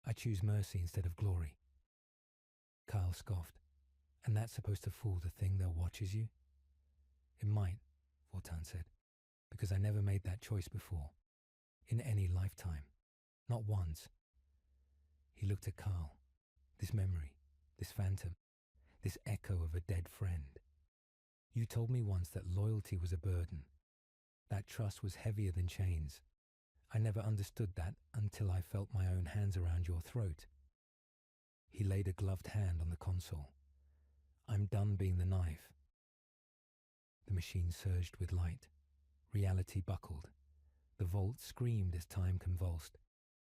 I choose mercy instead of glory." Kael scoffed. "And that's supposed to fool the thing that watches you?" "It might," Vortan said, "because I never made that choice before. In any lifetime. Not once." He looked at Kael. This memory, this phantom, this echo of a dead friend. "You told me once that loyalty was a burden. That trust was heavier than chains. I never understood that until I felt my own hands around your throat." He laid a gloved hand on the console. "I'm done being the knife." The machine surged with light. Reality buckled. The vault screamed as time convulsed.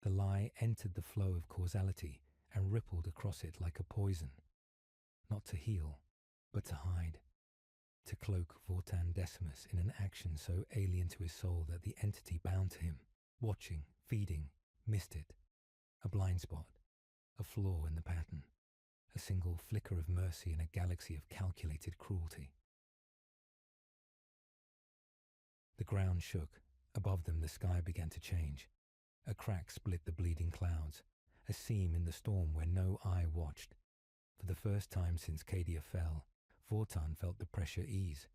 The lie entered the flow of causality and rippled across it like a poison. Not to heal, but to hide. To cloak Vortan Decimus in an action so alien to his soul that the entity bound to him, watching, feeding, missed it. A blind spot. A flaw in the pattern. A single flicker of mercy in a galaxy of calculated cruelty. The ground shook. Above them the sky began to change. A crack split the bleeding clouds. A seam in the storm where no eye watched. For the first time since Cadia fell, Vortan felt the pressure ease.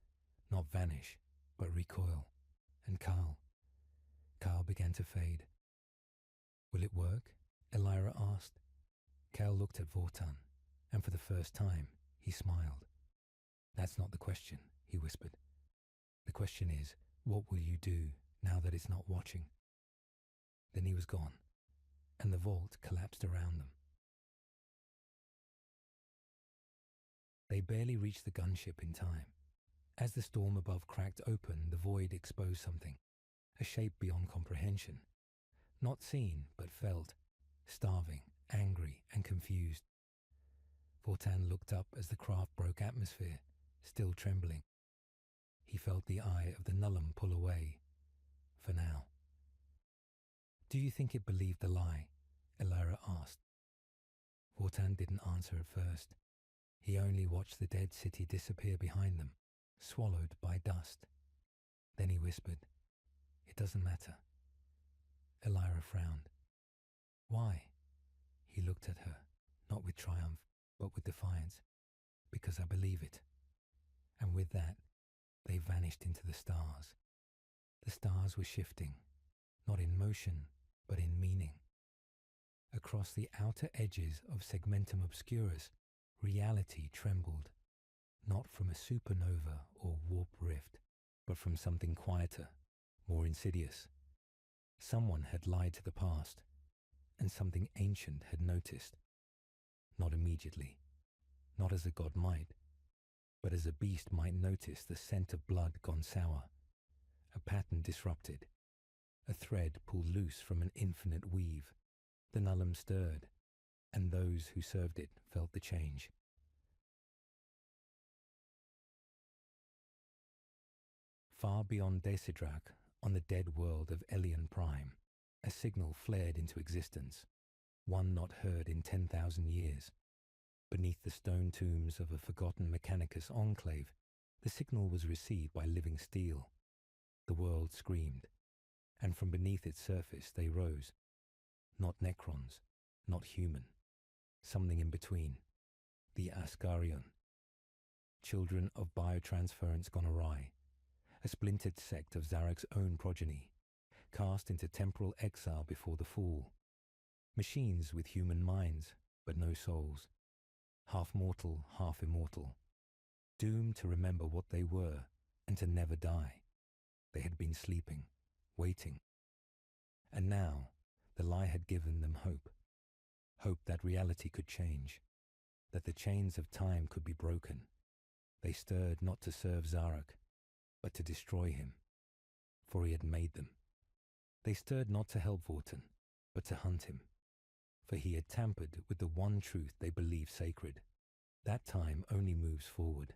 Not vanish, but recoil. And Kael began to fade. "Will it work?" Elira asked. Kael looked at Vortan, and for the first time, he smiled. "That's not the question," he whispered. "The question is, what will you do now that it's not watching?" Then he was gone, and the vault collapsed around them. They barely reached the gunship in time. As the storm above cracked open, the void exposed something, a shape beyond comprehension. Not seen, but felt, starving, angry, and confused. Vortan looked up as the craft broke atmosphere, still trembling. He felt the eye of the nullum pull away, for now. "Do you think it believed the lie?" Elira asked. Vortan didn't answer at first. He only watched the dead city disappear behind them, swallowed by dust. Then he whispered, "It doesn't matter." Elira frowned. "Why?" He looked at her, not with triumph, but with defiance. "Because I believe it." And with that, they vanished into the stars. The stars were shifting, not in motion, but in meaning. Across the outer edges of Segmentum Obscurus, reality trembled, not from a supernova or warp rift, but from something quieter, more insidious. Someone had lied to the past, and something ancient had noticed. Not immediately, not as a god might, but as a beast might notice the scent of blood gone sour, a pattern disrupted, a thread pulled loose from an infinite weave. The nullum stirred, and those who served it felt the change. Far beyond Desidrak, on the dead world of Elion Prime, a signal flared into existence, one not heard in 10,000 years. Beneath the stone tombs of a forgotten Mechanicus enclave, the signal was received by living steel. The world screamed, and from beneath its surface they rose. Not Necrons, not human, something in between. The Asgarion. Children of biotransference gone awry, a splintered sect of Zarek's own progeny, cast into temporal exile before the fall. Machines with human minds, but no souls. Half mortal, half immortal. Doomed to remember what they were and to never die. They had been sleeping, waiting. And now, the lie had given them hope. Hope that reality could change, that the chains of time could be broken. They stirred not to serve Zarek, but to destroy him, for he had made them. They stirred not to help Vortan, but to hunt him, for he had tampered with the one truth they believed sacred. That time only moves forward.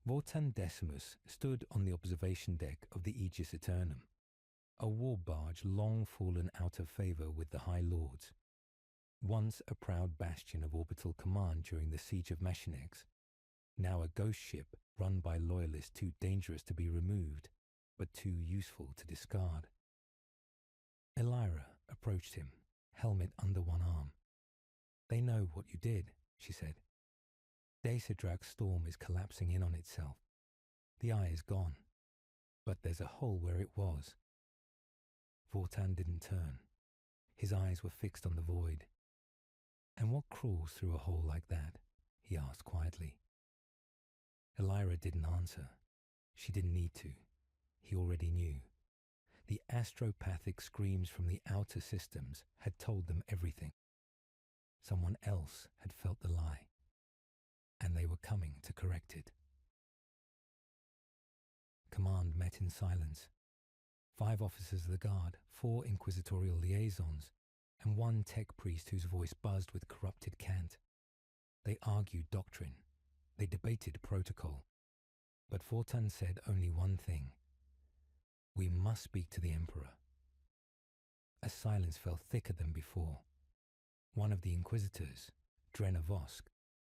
Vortan Decimus stood on the observation deck of the Aegis Eternum, a war barge long fallen out of favour with the High Lords. Once a proud bastion of orbital command during the siege of Machinex, now a ghost ship run by loyalists too dangerous to be removed, but too useful to discard. Elira approached him, helmet under one arm. "They know what you did," she said. Desidrak's storm is collapsing in on itself. The eye is gone, but there's a hole where it was. Vortan didn't turn. His eyes were fixed on the void. "And what crawls through a hole like that?" he asked quietly. Elira didn't answer. She didn't need to. He already knew. The astropathic screams from the outer systems had told them everything. Someone else had felt the lie, and they were coming to correct it. Command met in silence. 5 officers of the guard, 4 inquisitorial liaisons, and 1 tech priest whose voice buzzed with corrupted cant. They argued doctrine. They debated protocol. But Vortan said only one thing. "We must speak to the Emperor." A silence fell thicker than before. One of the inquisitors, Drenna Vosk,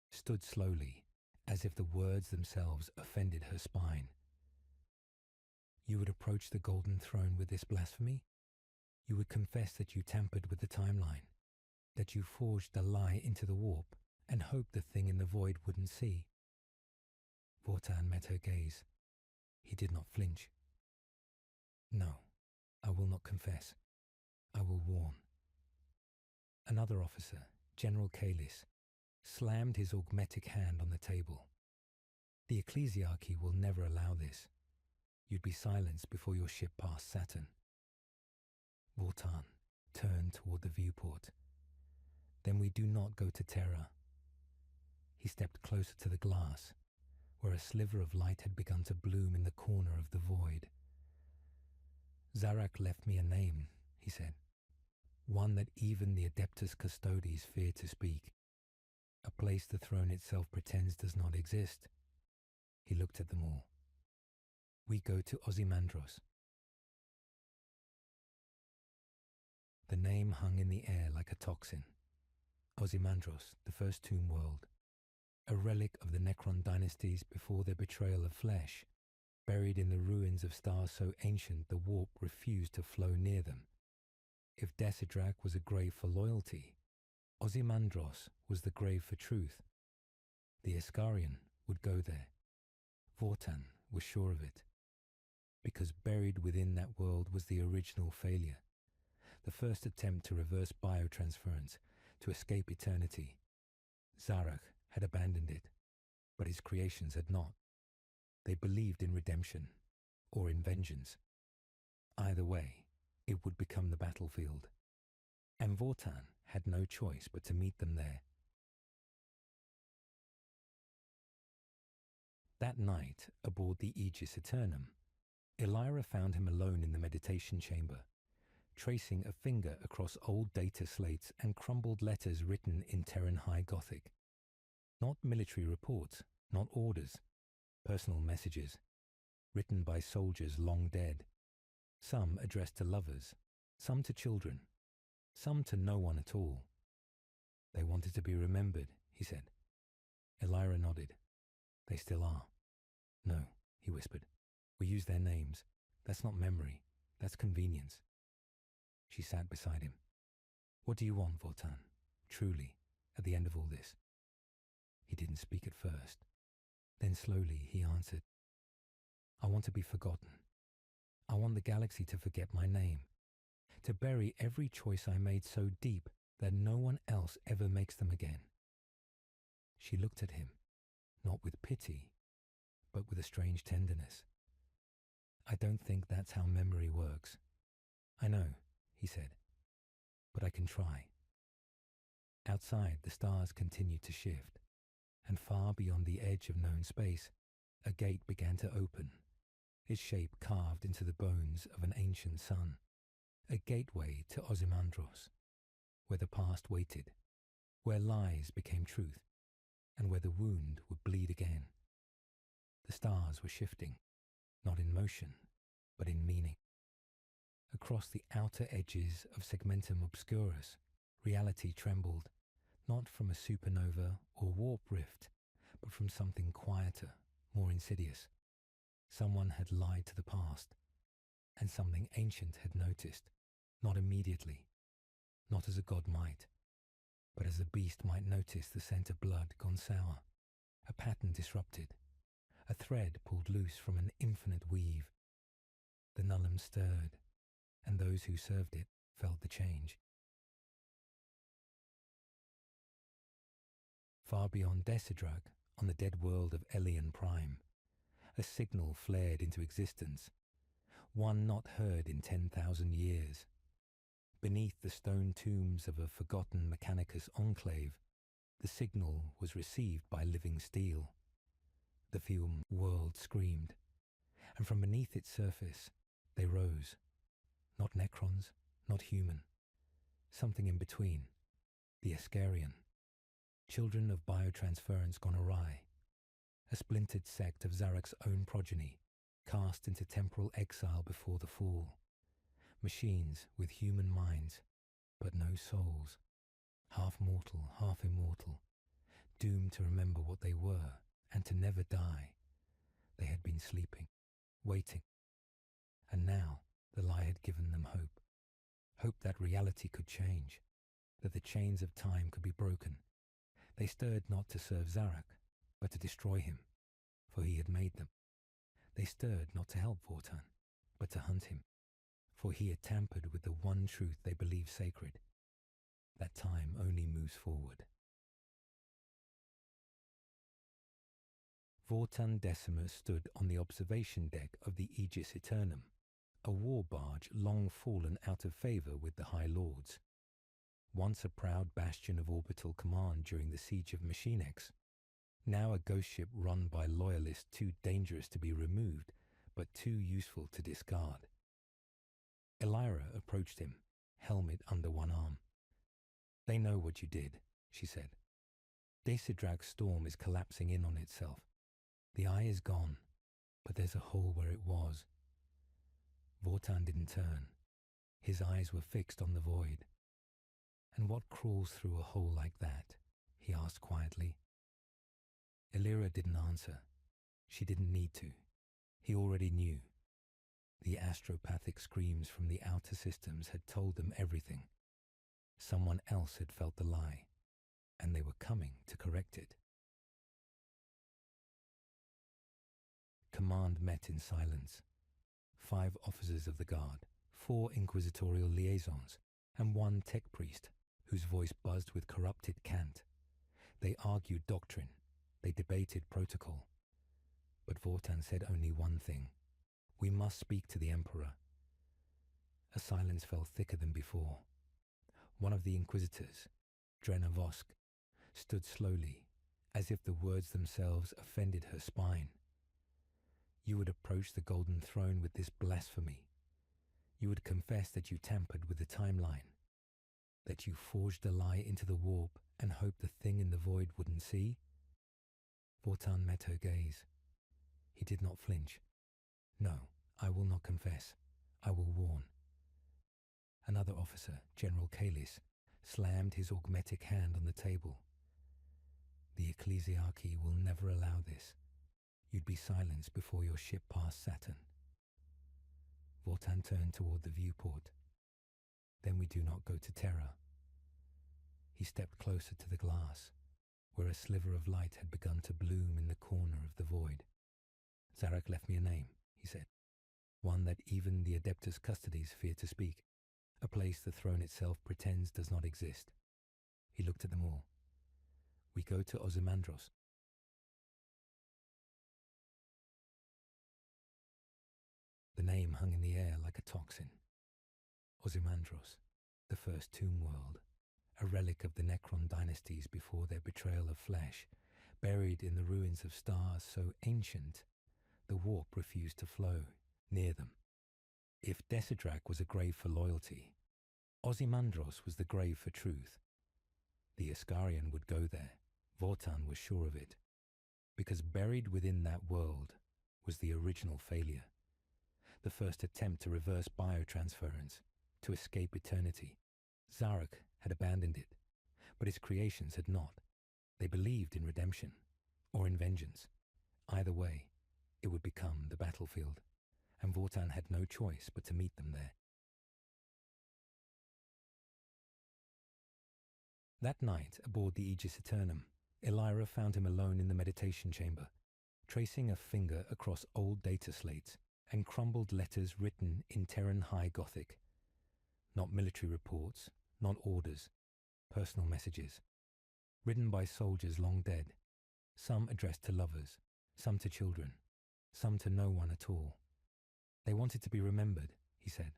stood slowly, as if the words themselves offended her spine. "You would approach the Golden Throne with this blasphemy? You would confess that you tampered with the timeline, that you forged a lie into the warp and hoped the thing in the void wouldn't see?" Vortan met her gaze. He did not flinch. "No, I will not confess. I will warn." Another officer, General Kalis, slammed his augmetic hand on the table. "The ecclesiarchy will never allow this. You'd be silenced before your ship passed Saturn." Vortan turned toward the viewport. Then we do not go to Terra. He stepped closer to the glass, where a sliver of light had begun to bloom in the corner of the void. Zarak left me a name, he said, one that even the Adeptus Custodes fear to speak, a place the throne itself pretends does not exist. He looked at them all. We go to Ozymandias. The name hung in the air like a toxin. Ozymandias, the first tomb world, a relic of the Necron dynasties before their betrayal of flesh, buried in the ruins of stars so ancient the warp refused to flow near them. If Desidrak was a grave for loyalty, Ozymandias was the grave for truth. The Iskarian would go there. Vortan was sure of it, because buried within that world was the original failure, the first attempt to reverse biotransference, to escape eternity. Zarak had abandoned it, but his creations had not. They believed in redemption, or in vengeance. Either way, it would become the battlefield, and Vortan had no choice but to meet them there. That night, aboard the Aegis Eternum, Elira found him alone in the meditation chamber, tracing a finger across old data slates and crumbled letters written in Terran High Gothic. Not military reports, not orders, personal messages, written by soldiers long dead, some addressed to lovers, some to children, some to no one at all. They wanted to be remembered, he said. Elira nodded. They still are. No, he whispered. We use their names. That's not memory. That's convenience. She sat beside him. What do you want, Vortan? Truly, at the end of all this? He didn't speak at first. Then slowly he answered. I want to be forgotten. I want the galaxy to forget my name, to bury every choice I made so deep that no one else ever makes them again. She looked at him, not with pity, but with a strange tenderness. I don't think that's how memory works. I know, he said, but I can try. Outside, the stars continued to shift, and far beyond the edge of known space, a gate began to open, its shape carved into the bones of an ancient sun, a gateway to Ozymandias, where the past waited, where lies became truth, and where the wound would bleed again. The stars were shifting, not in motion, but in meaning. Across the outer edges of Segmentum Obscurus, reality trembled, not from a supernova or warp rift, but from something quieter, more insidious. Someone had lied to the past, and something ancient had noticed, not immediately, not as a god might, but as a beast might notice the scent of blood gone sour, a pattern disrupted, a thread pulled loose from an infinite weave. The nullum stirred, and those who served it felt the change. Far beyond Desidrak, on the dead world of Elian Prime, a signal flared into existence, one not heard in 10,000 years. Beneath the stone tombs of a forgotten Mechanicus enclave, the signal was received by living steel. The fume world screamed, and from beneath its surface they rose, not Necrons, not human, something in between, the Iskarian, children of biotransference gone awry, a splintered sect of Zarak's own progeny, cast into temporal exile before the fall, machines with human minds, but no souls, half mortal, half immortal, doomed to remember what they were and to never die. They had been sleeping, waiting, and now the lie had given them hope. Hope that reality could change, that the chains of time could be broken. They stirred not to serve Zarak, but to destroy him, for he had made them. They stirred not to help Vortan, but to hunt him, for he had tampered with the one truth they believed sacred, that time only moves forward. Vortan Decimus stood on the observation deck of the Aegis Eternum, a war barge long fallen out of favour with the High Lords. once a proud bastion of orbital command during the siege of Machine X, now a ghost ship run by loyalists too dangerous to be removed, but too useful to discard. Elira approached him, helmet under one arm. "They know what you did," she said. "Desidrak's storm is collapsing in on itself. The eye is gone, but there's a hole where it was." Vortan didn't turn. His eyes were fixed on the void. "And what crawls through a hole like that?" he asked quietly. Elira didn't answer. She didn't need to. He already knew. The astropathic screams from the outer systems had told them everything. Someone else had felt the lie, and they were coming to correct it. Command met in silence. 5 officers of the guard, 4 inquisitorial liaisons, and 1 tech priest, whose voice buzzed with corrupted cant. They argued doctrine. They debated protocol. But Vortan said only one thing: "We must speak to the Emperor." A silence fell thicker than before. One of the inquisitors, Drenna Vosk, stood slowly, as if the words themselves offended her spine. "You would approach the Golden Throne with this blasphemy. You would confess that you tampered with the timeline, that you forged a lie into the warp and hoped the thing in the void wouldn't see?" Vortan met her gaze. He did not flinch. "No, I will not confess. I will warn." Another officer, General Kalis, slammed his augmetic hand on the table. "The Ecclesiarchy will never allow this. You'd be silenced before your ship passed Saturn." Vortan turned toward the viewport. "Then we do not go to Terra." He stepped closer to the glass, where a sliver of light had begun to bloom in the corner of the void. "Zarek left me a name," he said. "One that even the Adeptus Custodes fear to speak. A place the throne itself pretends does not exist." He looked at them all. "We go to Ozymandias." The name hung in the air like a toxin. Ozymandias, the first tomb world, a relic of the Necron dynasties before their betrayal of flesh, buried in the ruins of stars so ancient the warp refused to flow near them. If Desidrak was a grave for loyalty, Ozymandias was the grave for truth. The Iskarian would go there. Vortan was sure of it, because buried within that world was the original failure, the first attempt to reverse biotransference, to escape eternity. Zarek had abandoned it, but his creations had not. They believed in redemption, or in vengeance. Either way, it would become the battlefield, and Vortan had no choice but to meet them there. That night, aboard the Aegis Eternum, Elira found him alone in the meditation chamber, tracing a finger across old data slates and crumbled letters written in Terran High Gothic. Not military reports, not orders, personal messages, written by soldiers long dead, some addressed to lovers, some to children, some to no one at all. "They wanted to be remembered," he said.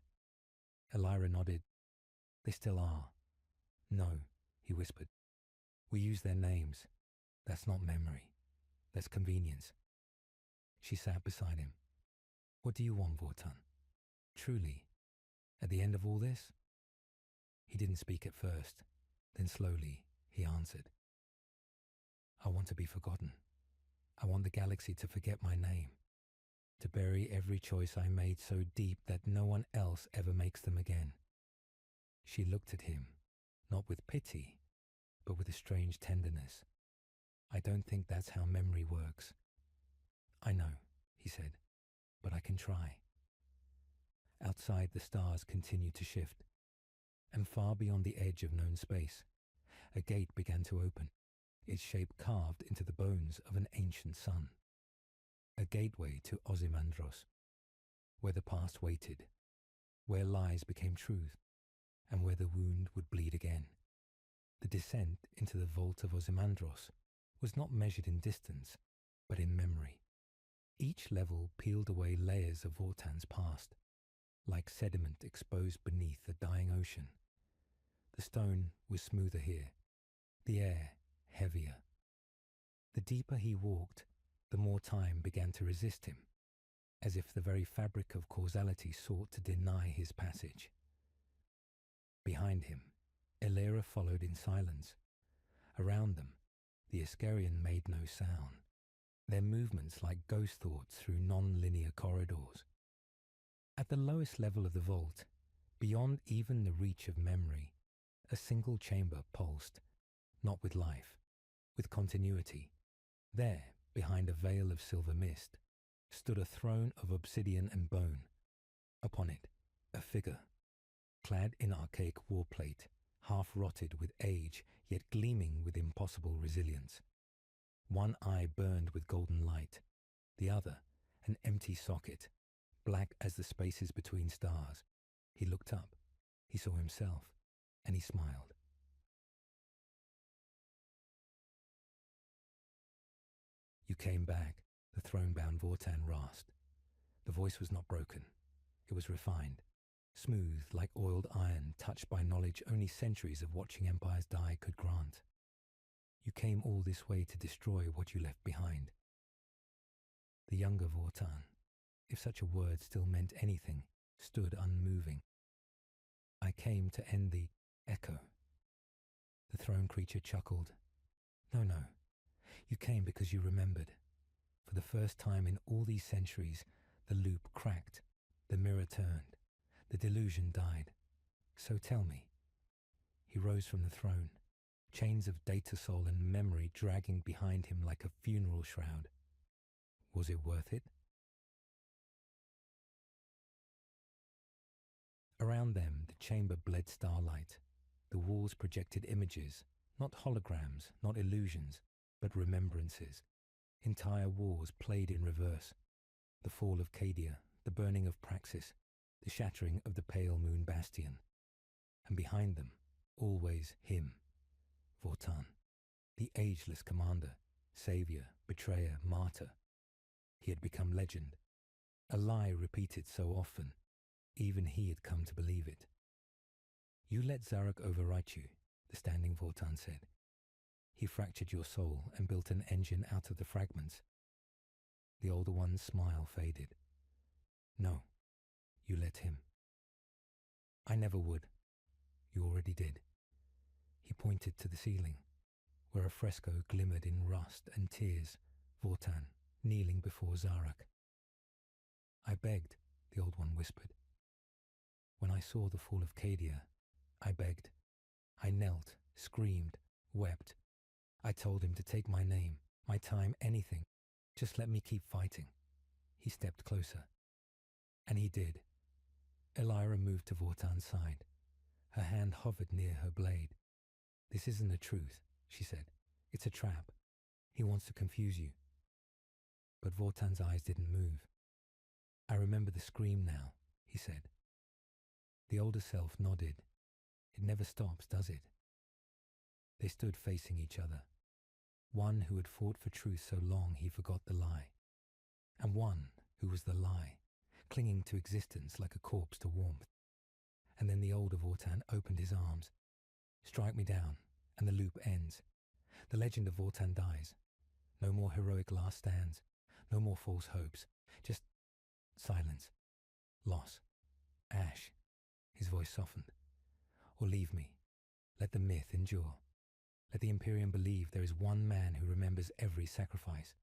Elira nodded. "They still are." "No," he whispered. "We use their names. That's not memory. That's convenience." She sat beside him. "What do you want, Vortan? Truly, at the end of all this?" He didn't speak at first. Then slowly, he answered. "I want to be forgotten. I want the galaxy to forget my name, to bury every choice I made so deep that no one else ever makes them again." She looked at him, not with pity, but with a strange tenderness. "I don't think that's how memory works." "I know," he said, "but I can try." Outside, the stars continued to shift, and far beyond the edge of known space, a gate began to open, its shape carved into the bones of an ancient sun. A gateway to Ozymandias, where the past waited, where lies became truth, and where the wound would bleed again. The descent into the vault of Ozymandias was not measured in distance, but in memory. Each level peeled away layers of Vortan's past, like sediment exposed beneath a dying ocean. The stone was smoother here, the air heavier. The deeper he walked, the more time began to resist him, as if the very fabric of causality sought to deny his passage. Behind him, Elera followed in silence. Around them, the Iscarian made no sound, their movements like ghost thoughts through non-linear corridors. At the lowest level of the vault, beyond even the reach of memory, a single chamber pulsed, not with life, with continuity. There, behind a veil of silver mist, stood a throne of obsidian and bone. Upon it, a figure, clad in archaic warplate, half rotted with age, yet gleaming with impossible resilience. One eye burned with golden light, the other an empty socket, black as the spaces between stars. He looked up, he saw himself, and he smiled. "You came back," the throne-bound Vortan rasped. The voice was not broken. It was refined, smooth like oiled iron touched by knowledge only centuries of watching empires die could grant. "You came all this way to destroy what you left behind." The younger Vortan, if such a word still meant anything, stood unmoving. "I came to end the echo." The throne creature chuckled. No. You came because you remembered. For the first time in all these centuries, the loop cracked, the mirror turned, the delusion died. So tell me." He rose from the throne, chains of data soul and memory dragging behind him like a funeral shroud. Was it worth it? Around them, the chamber bled starlight. The walls projected images, not holograms, not illusions, but remembrances. Entire wars played in reverse. The fall of Cadia, the burning of Praxis, the shattering of the Pale Moon Bastion. And behind them, always him, Vortan, the ageless commander, savior, betrayer, martyr. He had become legend, a lie repeated so often, even he had come to believe it. "You let Zarok overwrite you," the standing Vortan said. "He fractured your soul and built an engine out of the fragments." The older one's smile faded. "No, you let him." "I never would. You already did." He pointed to the ceiling, where a fresco glimmered in rust and tears, Vortan kneeling before Zarok. "I begged," the old one whispered. "When I saw the fall of Cadia, I begged. I knelt, screamed, wept. I told him to take my name, my time, anything. Just let me keep fighting." He stepped closer. And he did. Elira moved to Vortan's side. Her hand hovered near her blade. "This isn't the truth," she said. "It's a trap. He wants to confuse you." But Vortan's eyes didn't move. "I remember the scream now," he said. The older self nodded. "It never stops, does it?" They stood facing each other. One who had fought for truth so long he forgot the lie. And one who was the lie, clinging to existence like a corpse to warmth. And then the older Vortan opened his arms. "Strike me down, and the loop ends. The legend of Vortan dies. No more heroic last stands. No more false hopes. Just silence. Loss. Ash." His voice softened. "Or leave me. Let the myth endure. Let the Imperium believe there is one man who remembers every sacrifice,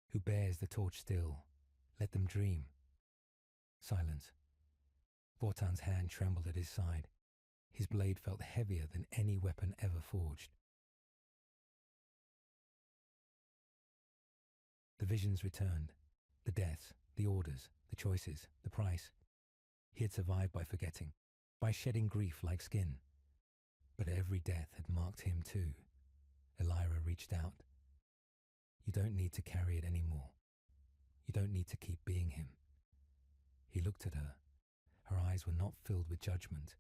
who bears the torch still. Let them dream." Silence. Vortan's hand trembled at his side. His blade felt heavier than any weapon ever forged. The visions returned. The deaths, the orders, the choices, the price. He had survived by forgetting, by shedding grief like skin. But every death had marked him too. Elira reached out. "You don't need to carry it anymore. You don't need to keep being him." He looked at her. Her eyes were not filled with judgment,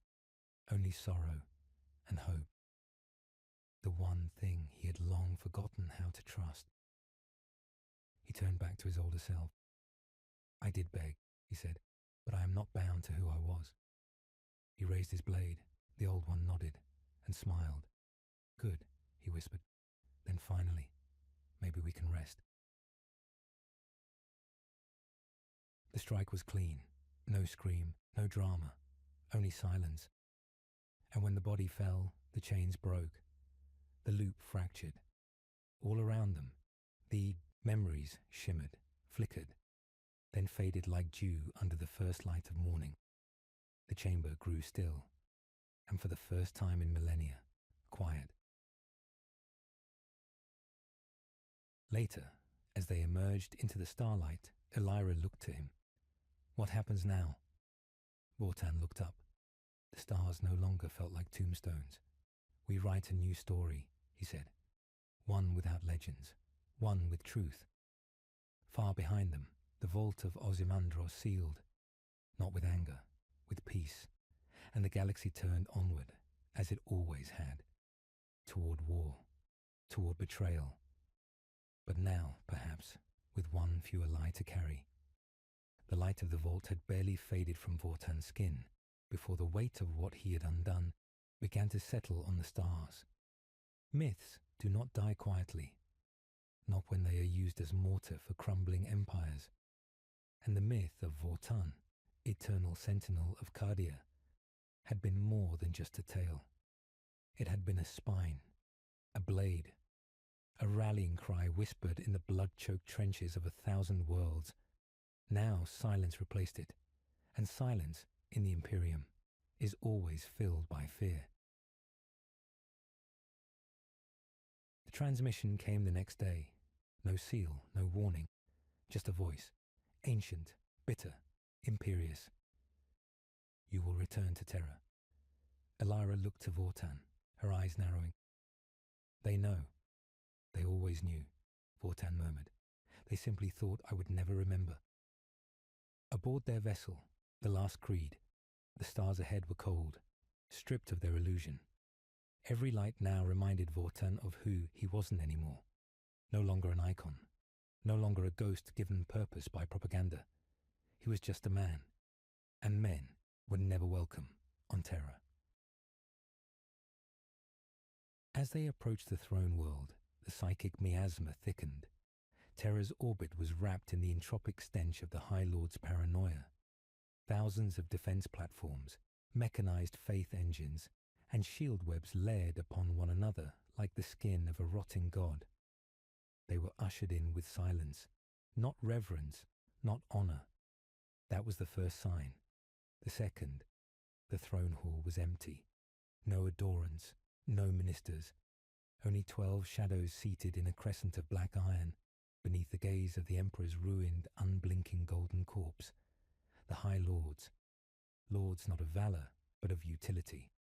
only sorrow and hope. The one thing he had long forgotten how to trust. He turned back to his older self. "I did beg," he said, "but I am not bound to who I was." He raised his blade. The old one nodded, and smiled. "Good," he whispered. "Then finally, maybe we can rest." The strike was clean. No scream, no drama, only silence. And when the body fell, the chains broke. The loop fractured. All around them, the memories shimmered, flickered, then faded like dew under the first light of morning. The chamber grew still, and for the first time in millennia, quiet. Later, as they emerged into the starlight, Elira looked to him. "What happens now?" Vortan looked up. The stars no longer felt like tombstones. "We write a new story," he said. "One without legends, one with truth." Far behind them, the vault of Ozymandias sealed, not with anger, with peace, and the galaxy turned onward, as it always had, toward war, toward betrayal, but now, perhaps, with one fewer lie to carry. The light of the vault had barely faded from Vortan's skin before the weight of what he had undone began to settle on the stars. Myths do not die quietly, not when they are used as mortar for crumbling empires. And the myth of Vortan, eternal sentinel of Cardia, had been more than just a tale. It had been a spine, a blade, a rallying cry whispered in the blood-choked trenches of 1,000 worlds. Now silence replaced it, and silence, in the Imperium, is always filled by fear. The transmission came the next day. No seal, no warning, just a voice, ancient, bitter, imperious. "You will return to Terra." Elira looked to Vortan, her eyes narrowing. "They know. They always knew," Vortan murmured. "They simply thought I would never remember." Aboard their vessel, the last creed, the stars ahead were cold, stripped of their illusion. Every light now reminded Vortan of who he wasn't anymore. No longer an icon, no longer a ghost given purpose by propaganda. He was just a man, and men were never welcome on Terra. As they approached the throne world, the psychic miasma thickened. Terra's orbit was wrapped in the entropic stench of the High Lord's paranoia. Thousands of defense platforms, mechanized faith engines, and shield webs layered upon one another like the skin of a rotting god. They were ushered in with silence, not reverence, not honor. That was the first sign. The second, the throne hall was empty. No adorants, no ministers. Only 12 shadows seated in a crescent of black iron, beneath the gaze of the Emperor's ruined, unblinking golden corpse. The High Lords. Lords not of valor, but of utility.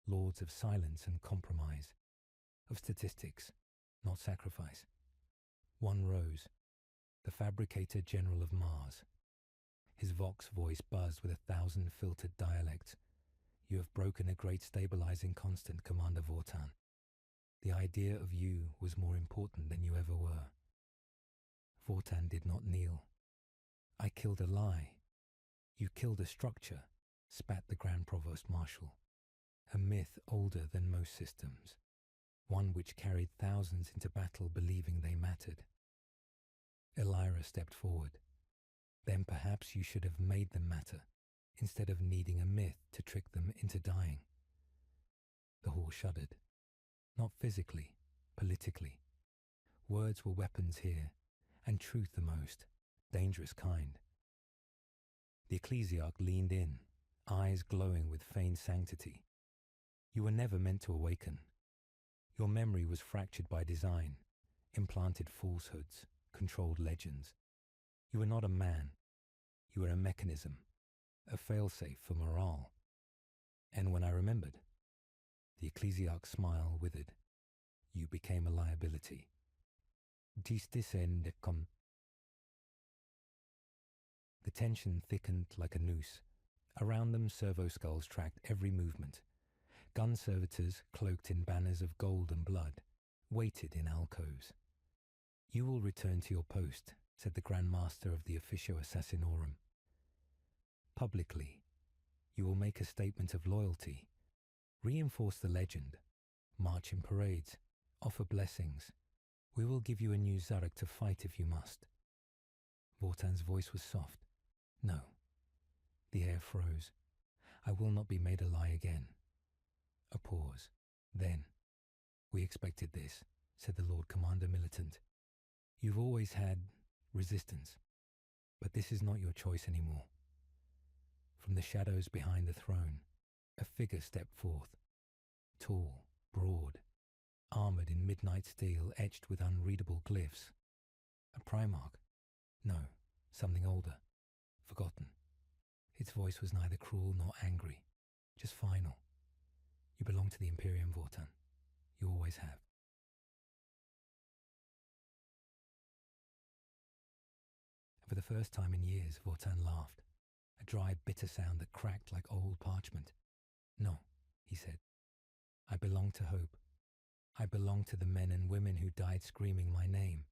Lords of silence and compromise. Of statistics, not sacrifice. One rose. The Fabricator General of Mars. His vox voice buzzed with 1,000 filtered dialects. "You have broken a great stabilizing constant, Commander Vortan. The idea of you was more important than you ever were." Vortan did not kneel. "I killed a lie. You killed a structure," spat the Grand Provost Marshal. "A myth older than most systems. One which carried thousands into battle believing they mattered." Elira stepped forward. "Then perhaps you should have made them matter, instead of needing a myth to trick them into dying." The hall shuddered. Not physically, politically. Words were weapons here, and truth the most dangerous kind. The ecclesiarch leaned in, eyes glowing with feigned sanctity. "You were never meant to awaken. Your memory was fractured by design, implanted falsehoods, controlled legends. You were not a man. You were a mechanism, a failsafe for morale." And when I remembered, the ecclesiarch's smile withered. "You became a liability. The tension thickened like a noose. Around them, servo skulls tracked every movement. Gun servitors, cloaked in banners of gold and blood, waited in alcoves. "You will return to your post," said the Grand Master of the Officio Assassinorum. "Publicly, you will make a statement of loyalty, Reinforce the legend. March in parades. Offer blessings. We will give you a new Zarek to fight if you must. Vortan's voice was soft. No. The air froze. I will not be made a lie again. A pause. Then, we expected this, said the Lord Commander Militant. You've always had resistance, but this is not your choice anymore. From the shadows behind the throne, a figure stepped forth. Tall, broad, armored in midnight steel etched with unreadable glyphs. A Primarch? No, something older, forgotten. Its voice was neither cruel nor angry, just final. You belong to the Imperium, Vortan. You always have. For the first time in years, Vortan laughed, a dry, bitter sound that cracked like old parchment. No, he said. I belong to hope. I belong to the men and women who died screaming my name,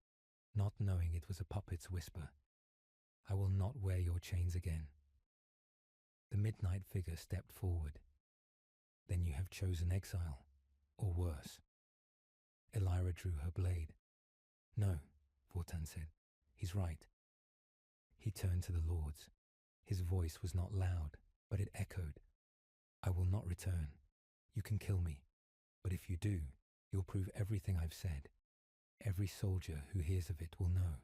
not knowing it was a puppet's whisper. I will not wear your chains again. The midnight figure stepped forward. Then you have chosen exile, or worse. Elira drew her blade. No, Vortan said. He's right. He turned to the lords. His voice was not loud, but it echoed. I will not return. You can kill me, but if you do, you'll prove everything I've said. Every soldier who hears of it will know.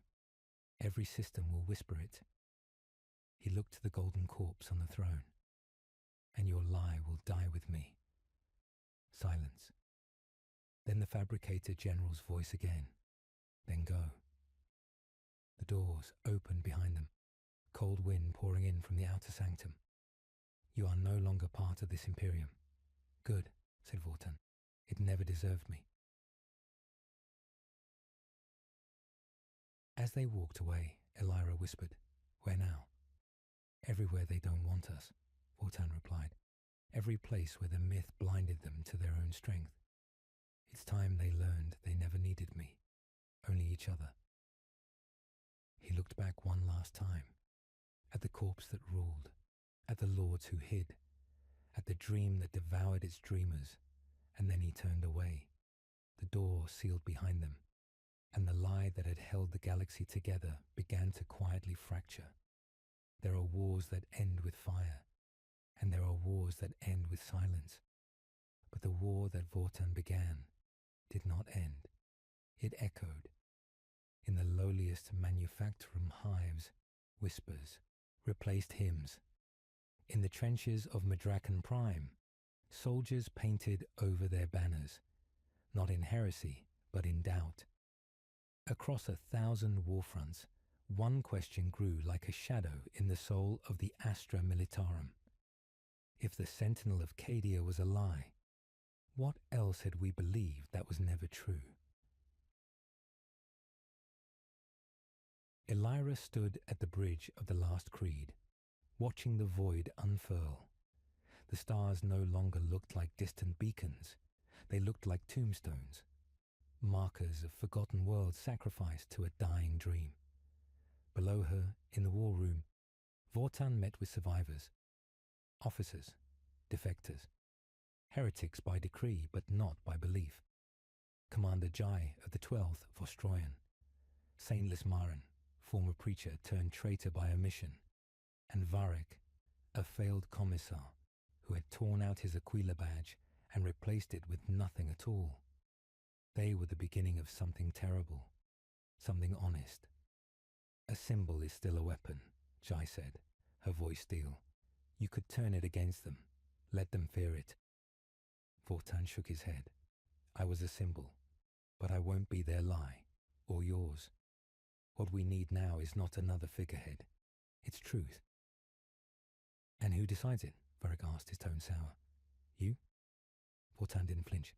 Every system will whisper it. He looked to the golden corpse on the throne. And your lie will die with me. Silence. Then the Fabricator General's voice again. Then go. The doors opened behind them, cold wind pouring in from the outer sanctum. You are no longer part of this Imperium. Good, said Vortan. It never deserved me. As they walked away, Elira whispered, Where now? Everywhere they don't want us, Vortan replied. Every place where the myth blinded them to their own strength. It's time they learned they never needed me, only each other. He looked back one last time, at the corpse that ruled, at the lords who hid, at the dream that devoured its dreamers, and then he turned away, the door sealed behind them, and the lie that had held the galaxy together began to quietly fracture. There are wars that end with fire, and there are wars that end with silence. But the war that Vortan began did not end. It echoed. In the lowliest manufactorum hives, whispers replaced hymns. In the trenches of Madrakan Prime, soldiers painted over their banners, not in heresy, but in doubt. Across 1,000 warfronts, one question grew like a shadow in the soul of the Astra Militarum. If the Sentinel of Cadia was a lie, what else had we believed that was never true? Elira stood at the bridge of the last creed, watching the void unfurl. The stars no longer looked like distant beacons. They looked like tombstones, markers of forgotten worlds sacrificed to a dying dream. Below her, in the war room, Vortan met with survivors, officers, defectors, heretics by decree but not by belief. Commander Jai of the 12th Vostroyan, Saintless Marin, former preacher turned traitor by omission, and Varek, a failed commissar who had torn out his Aquila badge and replaced it with nothing at all. They were the beginning of something terrible, something honest. A symbol is still a weapon, Jai said, her voice steel. You could turn it against them. Let them fear it. Vortan shook his head. I was a symbol, but I won't be their lie, or yours. What we need now is not another figurehead. It's truth. And who decides it? Varric asked, his tone sour. You? Vortan didn't flinch.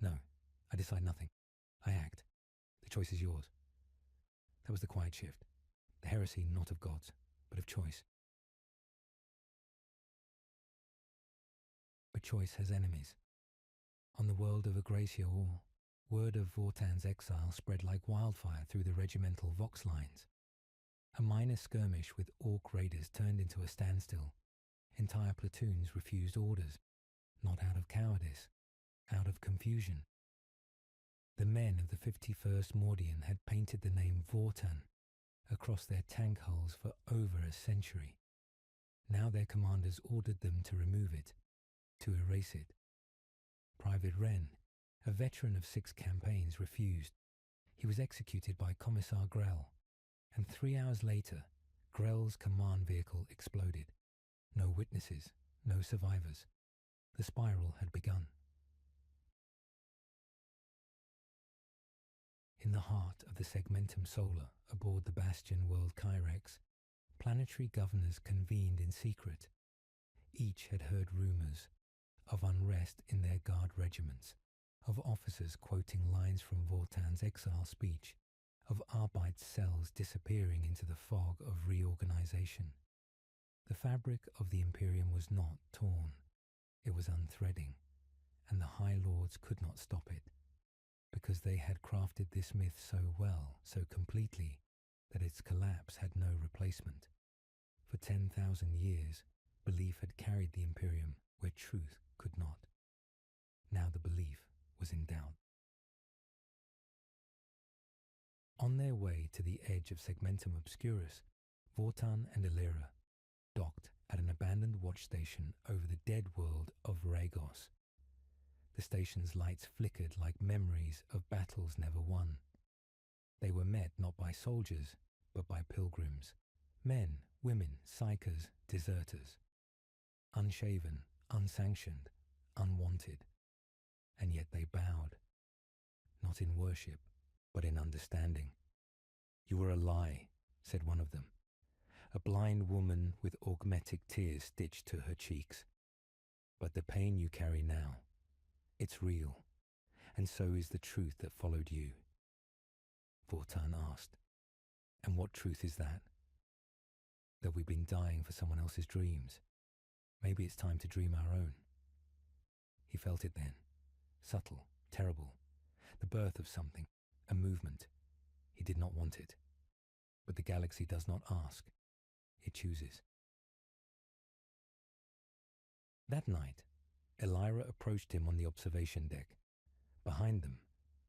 No, I decide nothing. I act. The choice is yours. That was the quiet shift. The heresy not of gods, but of choice. But choice has enemies. On the world of Agracia All, word of Vortan's exile spread like wildfire through the regimental Vox lines. A minor skirmish with Orc raiders turned into a standstill. Entire platoons refused orders. not out of cowardice, out of confusion. The men of the 51st Mordian had painted the name Vortan across their tank hulls for over a century. Now their commanders ordered them to remove it, to erase it. Private Wren, a veteran of 6 campaigns, refused. He was executed by Commissar Grell, and 3 hours later, Grell's command vehicle exploded. No witnesses, no survivors. The spiral had begun. In the heart of the Segmentum Solar, aboard the Bastion world Kyrex, planetary governors convened in secret. Each had heard rumours of unrest in their guard regiments, of officers quoting lines from Vortan's exile speech, of Arbeit's cells disappearing into the fog of reorganization. The fabric of the Imperium was not torn. It was unthreading, and the High Lords could not stop it, because they had crafted this myth so well, so completely, that its collapse had no replacement. For 10,000 years, belief had carried the Imperium where truth could not. Now the belief was in doubt. On their way to the edge of Segmentum Obscurus, Vortan and Illyra docked at an abandoned watch station over the dead world of Ragos. The station's lights flickered like memories of battles never won. They were met not by soldiers, but by pilgrims. Men, women, psychers, deserters. Unshaven, unsanctioned, unwanted. And yet they bowed. Not in worship, but in understanding. "You were a lie," said one of them. A blind woman with augmetic tears stitched to her cheeks. "But the pain you carry now, it's real, and so is the truth that followed you." Vortan asked, "And what truth is that?" "That we've been dying for someone else's dreams. Maybe it's time to dream our own." He felt it then, subtle, terrible, the birth of something, a movement. He did not want it. But the galaxy does not ask. It chooses. That night, Illyra approached him on the observation deck. Behind them,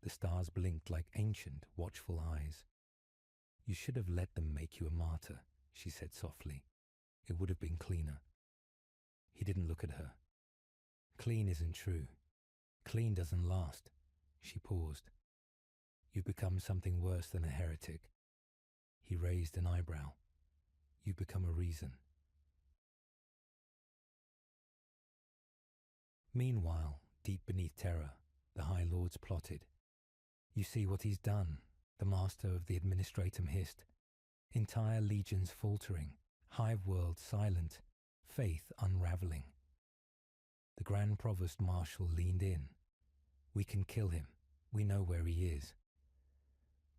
the stars blinked like ancient, watchful eyes. "You should have let them make you a martyr," she said softly. "It would have been cleaner." He didn't look at her. "Clean isn't true. Clean doesn't last." She paused. "You've become something worse than a heretic." He raised an eyebrow. "You've become a reason." Meanwhile, deep beneath Terra, the High Lords plotted. "You see what he's done," the master of the Administratum hissed. "Entire legions faltering, hive world silent, faith unraveling." The Grand Provost Marshal leaned in. "We can kill him. We know where he is."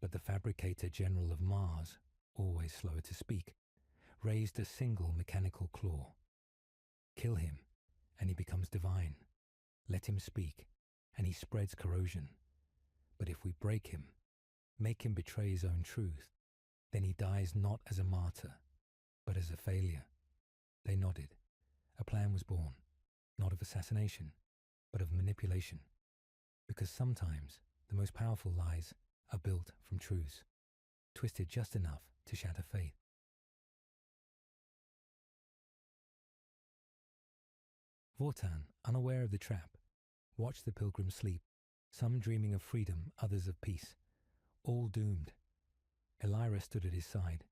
But the Fabricator General of Mars, always slower to speak, raised a single mechanical claw. "Kill him, and he becomes divine. Let him speak, and he spreads corrosion. But if we break him, make him betray his own truth, then he dies not as a martyr, but as a failure." They nodded. A plan was born, not of assassination, but of manipulation. Because sometimes the most powerful lies are built from truths, twisted just enough to shatter faith. Vortan, unaware of the trap, watched the pilgrims sleep, some dreaming of freedom, others of peace, all doomed. Illyra stood at his side.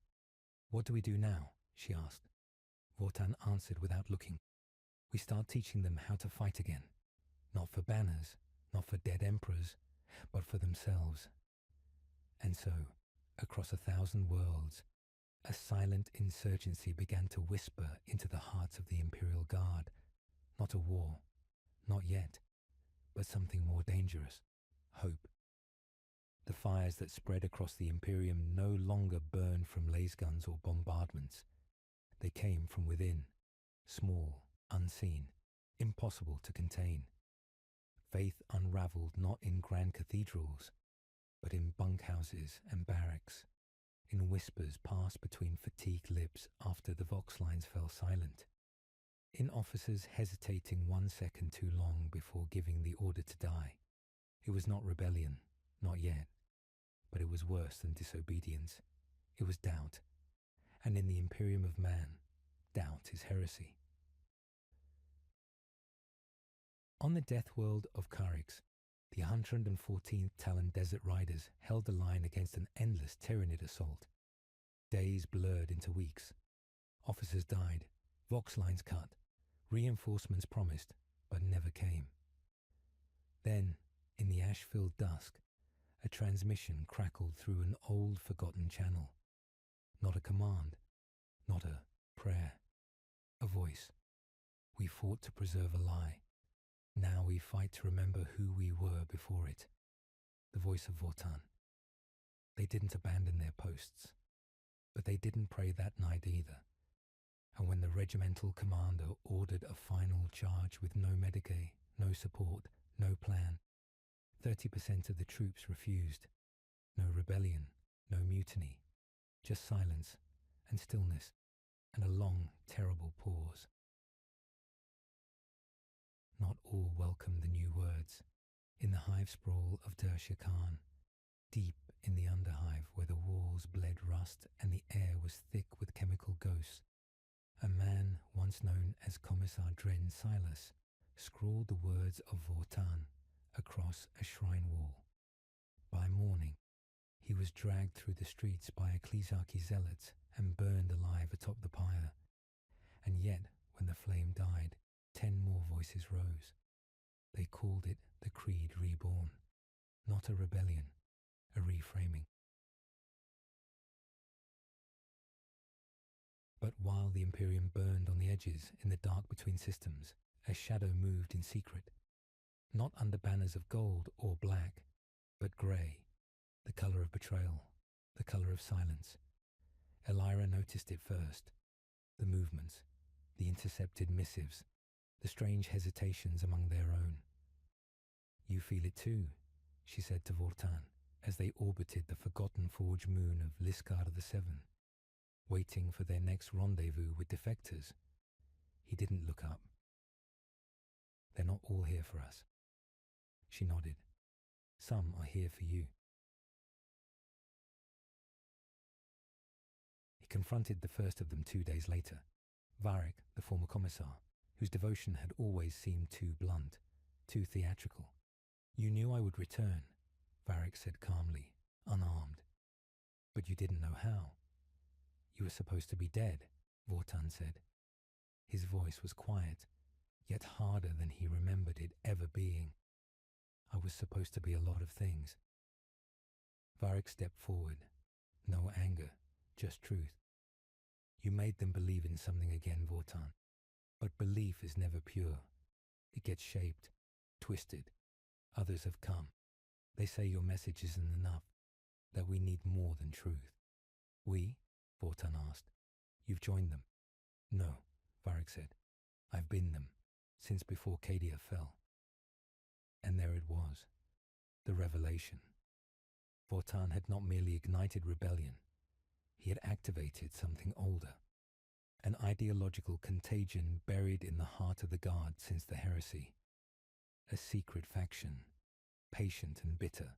"What do we do now?" she asked. Vortan answered without looking. "We start teaching them how to fight again. Not for banners, not for dead emperors, but for themselves." And so, across 1,000 worlds, a silent insurgency began to whisper into the hearts of the Imperial Guard. Not a war, not yet, but something more dangerous: hope. The fires that spread across the Imperium no longer burned from lasguns or bombardments. They came from within, small, unseen, impossible to contain. Faith unraveled not in grand cathedrals, but in bunkhouses and barracks, in whispers passed between fatigued lips after the vox lines fell silent. in officers hesitating 1 second too long before giving the order to die. It was not rebellion, not yet, but it was worse than disobedience. It was doubt, and in the Imperium of Man, doubt is heresy. On the death world of Karix, the 114th Talon Desert Riders held the line against an endless Tyranid assault. Days blurred into weeks. Officers died, Vox lines cut, reinforcements promised, but never came. Then, in the ash-filled dusk, a transmission crackled through an old forgotten channel. Not a command, not a prayer, a voice. We fought to preserve a lie. Now we fight to remember who we were before it. The voice of Vortan. They didn't abandon their posts, but they didn't pray that night either. And when the regimental commander ordered a final charge with no medicae, no support, no plan, 30% of the troops refused. No rebellion, no mutiny, just silence and stillness and a long, terrible pause. Not all welcomed the new words. In the hive sprawl of Dersha Khan, deep in the underhive where the walls bled rust and the air was thick with chemical ghosts, a man once known as Commissar Dren Silas scrawled the words of Vortan across a shrine wall. By morning, he was dragged through the streets by ecclesiarchy zealots and burned alive atop the pyre. And yet, when the flame died, 10 more voices rose. They called it the Creed Reborn, not a rebellion, a reframing. But while the Imperium burned on the edges in the dark between systems, a shadow moved in secret, not under banners of gold or black, but grey, the colour of betrayal, the colour of silence. Elira noticed it first, the movements, the intercepted missives, the strange hesitations among their own. You feel it too, she said to Vortan as they orbited the forgotten forge moon of Liscard the Seven, waiting for their next rendezvous with defectors. He didn't look up. They're not all here for us. She nodded. Some are here for you. He confronted the first of them 2 days later, Varric, the former commissar, whose devotion had always seemed too blunt, too theatrical. You knew I would return, Varric said calmly, unarmed. But you didn't know how. You were supposed to be dead, Vortan said. His voice was quiet, yet harder than he remembered it ever being. I was supposed to be a lot of things. Varric stepped forward. No anger, just truth. You made them believe in something again, Vortan. But belief is never pure. It gets shaped, twisted. Others have come. They say your message isn't enough, that we need more than truth. We? Vortan asked. You've joined them. No, Varric said. I've been them, since before Cadia fell. And there it was, the revelation. Vortan had not merely ignited rebellion. He had activated something older. An ideological contagion buried in the heart of the Guard since the heresy. A secret faction, patient and bitter.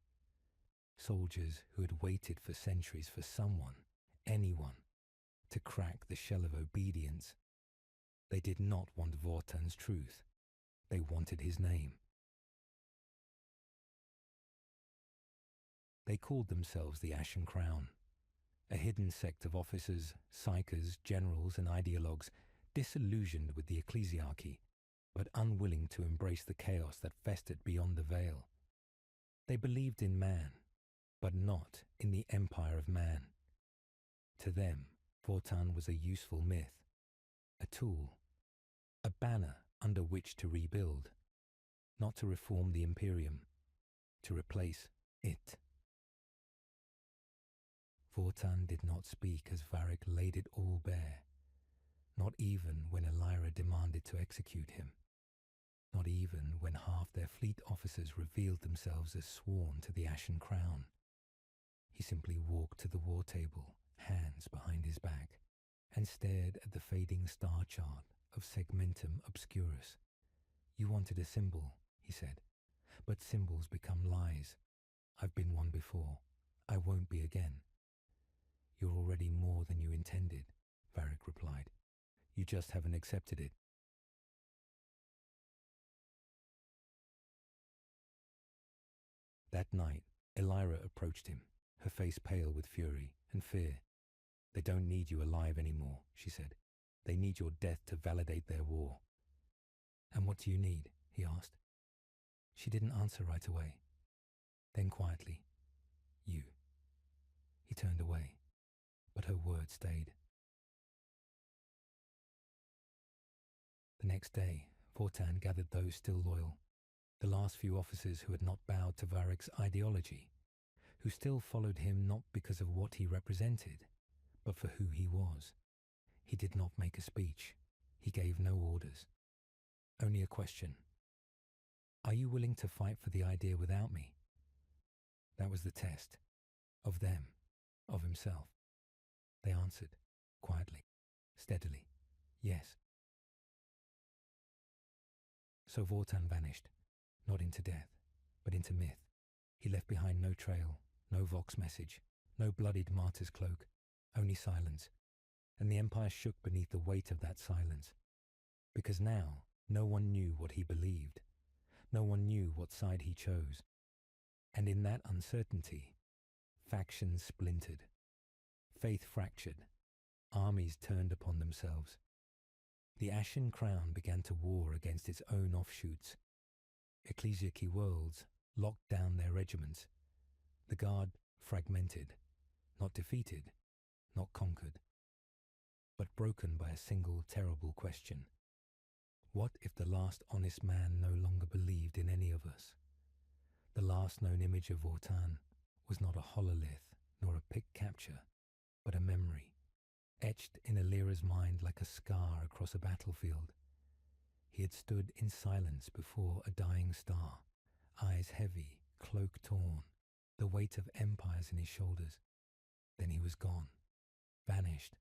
Soldiers who had waited for centuries for someone, anyone, to crack the shell of obedience. They did not want Vortan's truth. They wanted his name. They called themselves the Ashen Crown, a hidden sect of officers, psychers, generals and ideologues disillusioned with the ecclesiarchy, but unwilling to embrace the chaos that festered beyond the veil. They believed in man, but not in the empire of man. To them, Vortan was a useful myth, a tool, a banner under which to rebuild, not to reform the Imperium, to replace it. Vortan did not speak as Varric laid it all bare, not even when Elira demanded to execute him, not even when half their fleet officers revealed themselves as sworn to the Ashen Crown. He simply walked to the war table, hands behind his back, and stared at the fading star chart of segmentum obscurus. You wanted a symbol, he said, but symbols become lies. I've been one before. I won't be again. You're already more than you intended, Varric replied. You just haven't accepted it. That night, Elira approached him, her face pale with fury and fear. They don't need you alive anymore, she said. They need your death to validate their war. And what do you need? He asked. She didn't answer right away. Then quietly, you. He turned away, but her words stayed. The next day, Vortan gathered those still loyal, the last few officers who had not bowed to Varric's ideology, who still followed him not because of what he represented, but for who he was. He did not make a speech. He gave no orders. Only a question. Are you willing to fight for the idea without me? That was the test. Of them. Of himself. They answered, quietly, steadily, yes. So Vortan vanished, not into death, but into myth. He left behind no trail, no vox message, no bloodied martyr's cloak, only silence. And the Empire shook beneath the weight of that silence. Because now, no one knew what he believed. No one knew what side he chose. And in that uncertainty, factions splintered. Faith fractured. Armies turned upon themselves. The Ashen Crown began to war against its own offshoots. Ecclesiarchy worlds locked down their regiments. The Guard fragmented, not defeated, not conquered, but broken by a single terrible question. What if the last honest man no longer believed in any of us? The last known image of Vortan was not a hololith nor a pick capture, but a memory, etched in Elira's mind like a scar across a battlefield. He had stood in silence before a dying star, eyes heavy, cloak torn, the weight of empires in his shoulders. Then he was gone, vanished,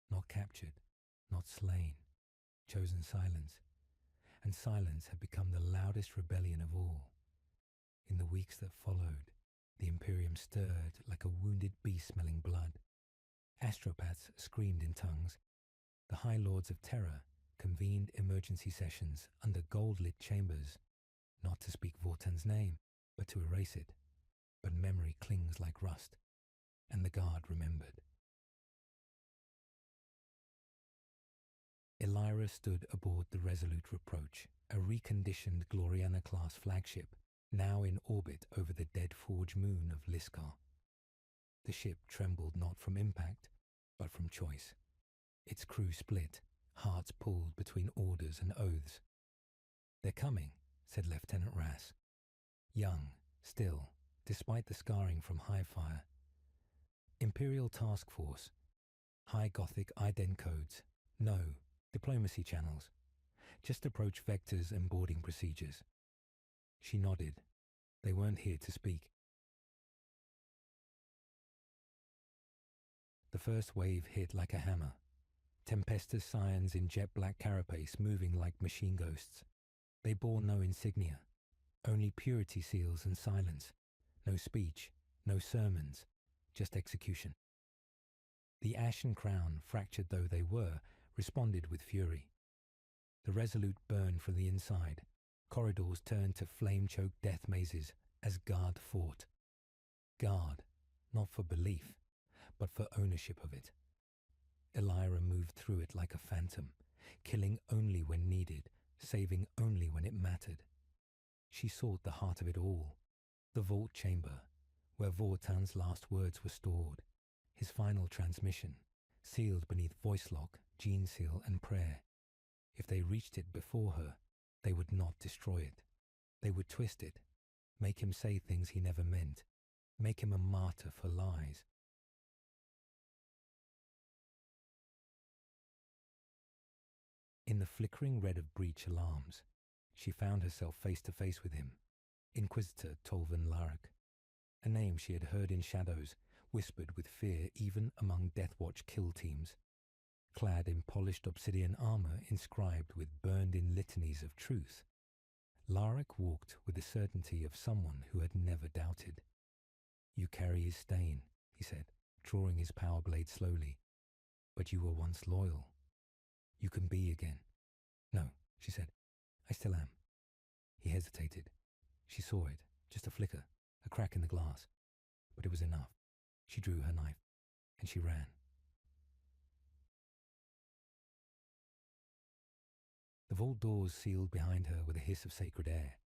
not captured, not slain, chosen silence. And silence had become the loudest rebellion of all. In the weeks that followed, the Imperium stirred like a wounded beast smelling blood. Astropaths screamed in tongues. The High Lords of Terror convened emergency sessions under gold-lit chambers, not to speak Vortan's name, but to erase it. But memory clings like rust, and the Guard remembered. Elira stood aboard the Resolute Reproach, a reconditioned Gloriana-class flagship, now in orbit over the dead forge moon of Liskar. The ship trembled not from impact, but from choice. Its crew split, hearts pulled between orders and oaths. "They're coming," said Lieutenant Rass. Young, still, despite the scarring from high fire. Imperial Task Force. High Gothic ident codes. No. Diplomacy channels. Just approach vectors and boarding procedures. She nodded. They weren't here to speak. The first wave hit like a hammer. Tempestus scions in jet black carapace moving like machine ghosts. They bore no insignia, only purity seals and silence. No speech, no sermons, just execution. The Ashen Crown, fractured though they were, responded with fury. The Resolute burned from the inside. Corridors turned to flame-choked death mazes as Guard fought. Guard, not for belief, but for ownership of it. Elira moved through it like a phantom, killing only when needed, saving only when it mattered. She sought the heart of it all, the vault chamber, where Vortan's last words were stored, his final transmission, sealed beneath voice lock, gene seal and prayer. If they reached it before her, they would not destroy it. They would twist it, make him say things he never meant, make him a martyr for lies. In the flickering red of breach alarms, she found herself face to face with him, Inquisitor Tolvan Larak, a name she had heard in shadows, whispered with fear even among Deathwatch kill teams. clad in polished obsidian armor inscribed with burned-in litanies of truth. Larek walked with the certainty of someone who had never doubted. "You carry his stain," he said, drawing his power blade slowly. "But you were once loyal. You can be again." "No," she said. "I still am." He hesitated. She saw it, just a flicker, a crack in the glass. But it was enough. She drew her knife, and she ran. The vault doors sealed behind her with a hiss of sacred air.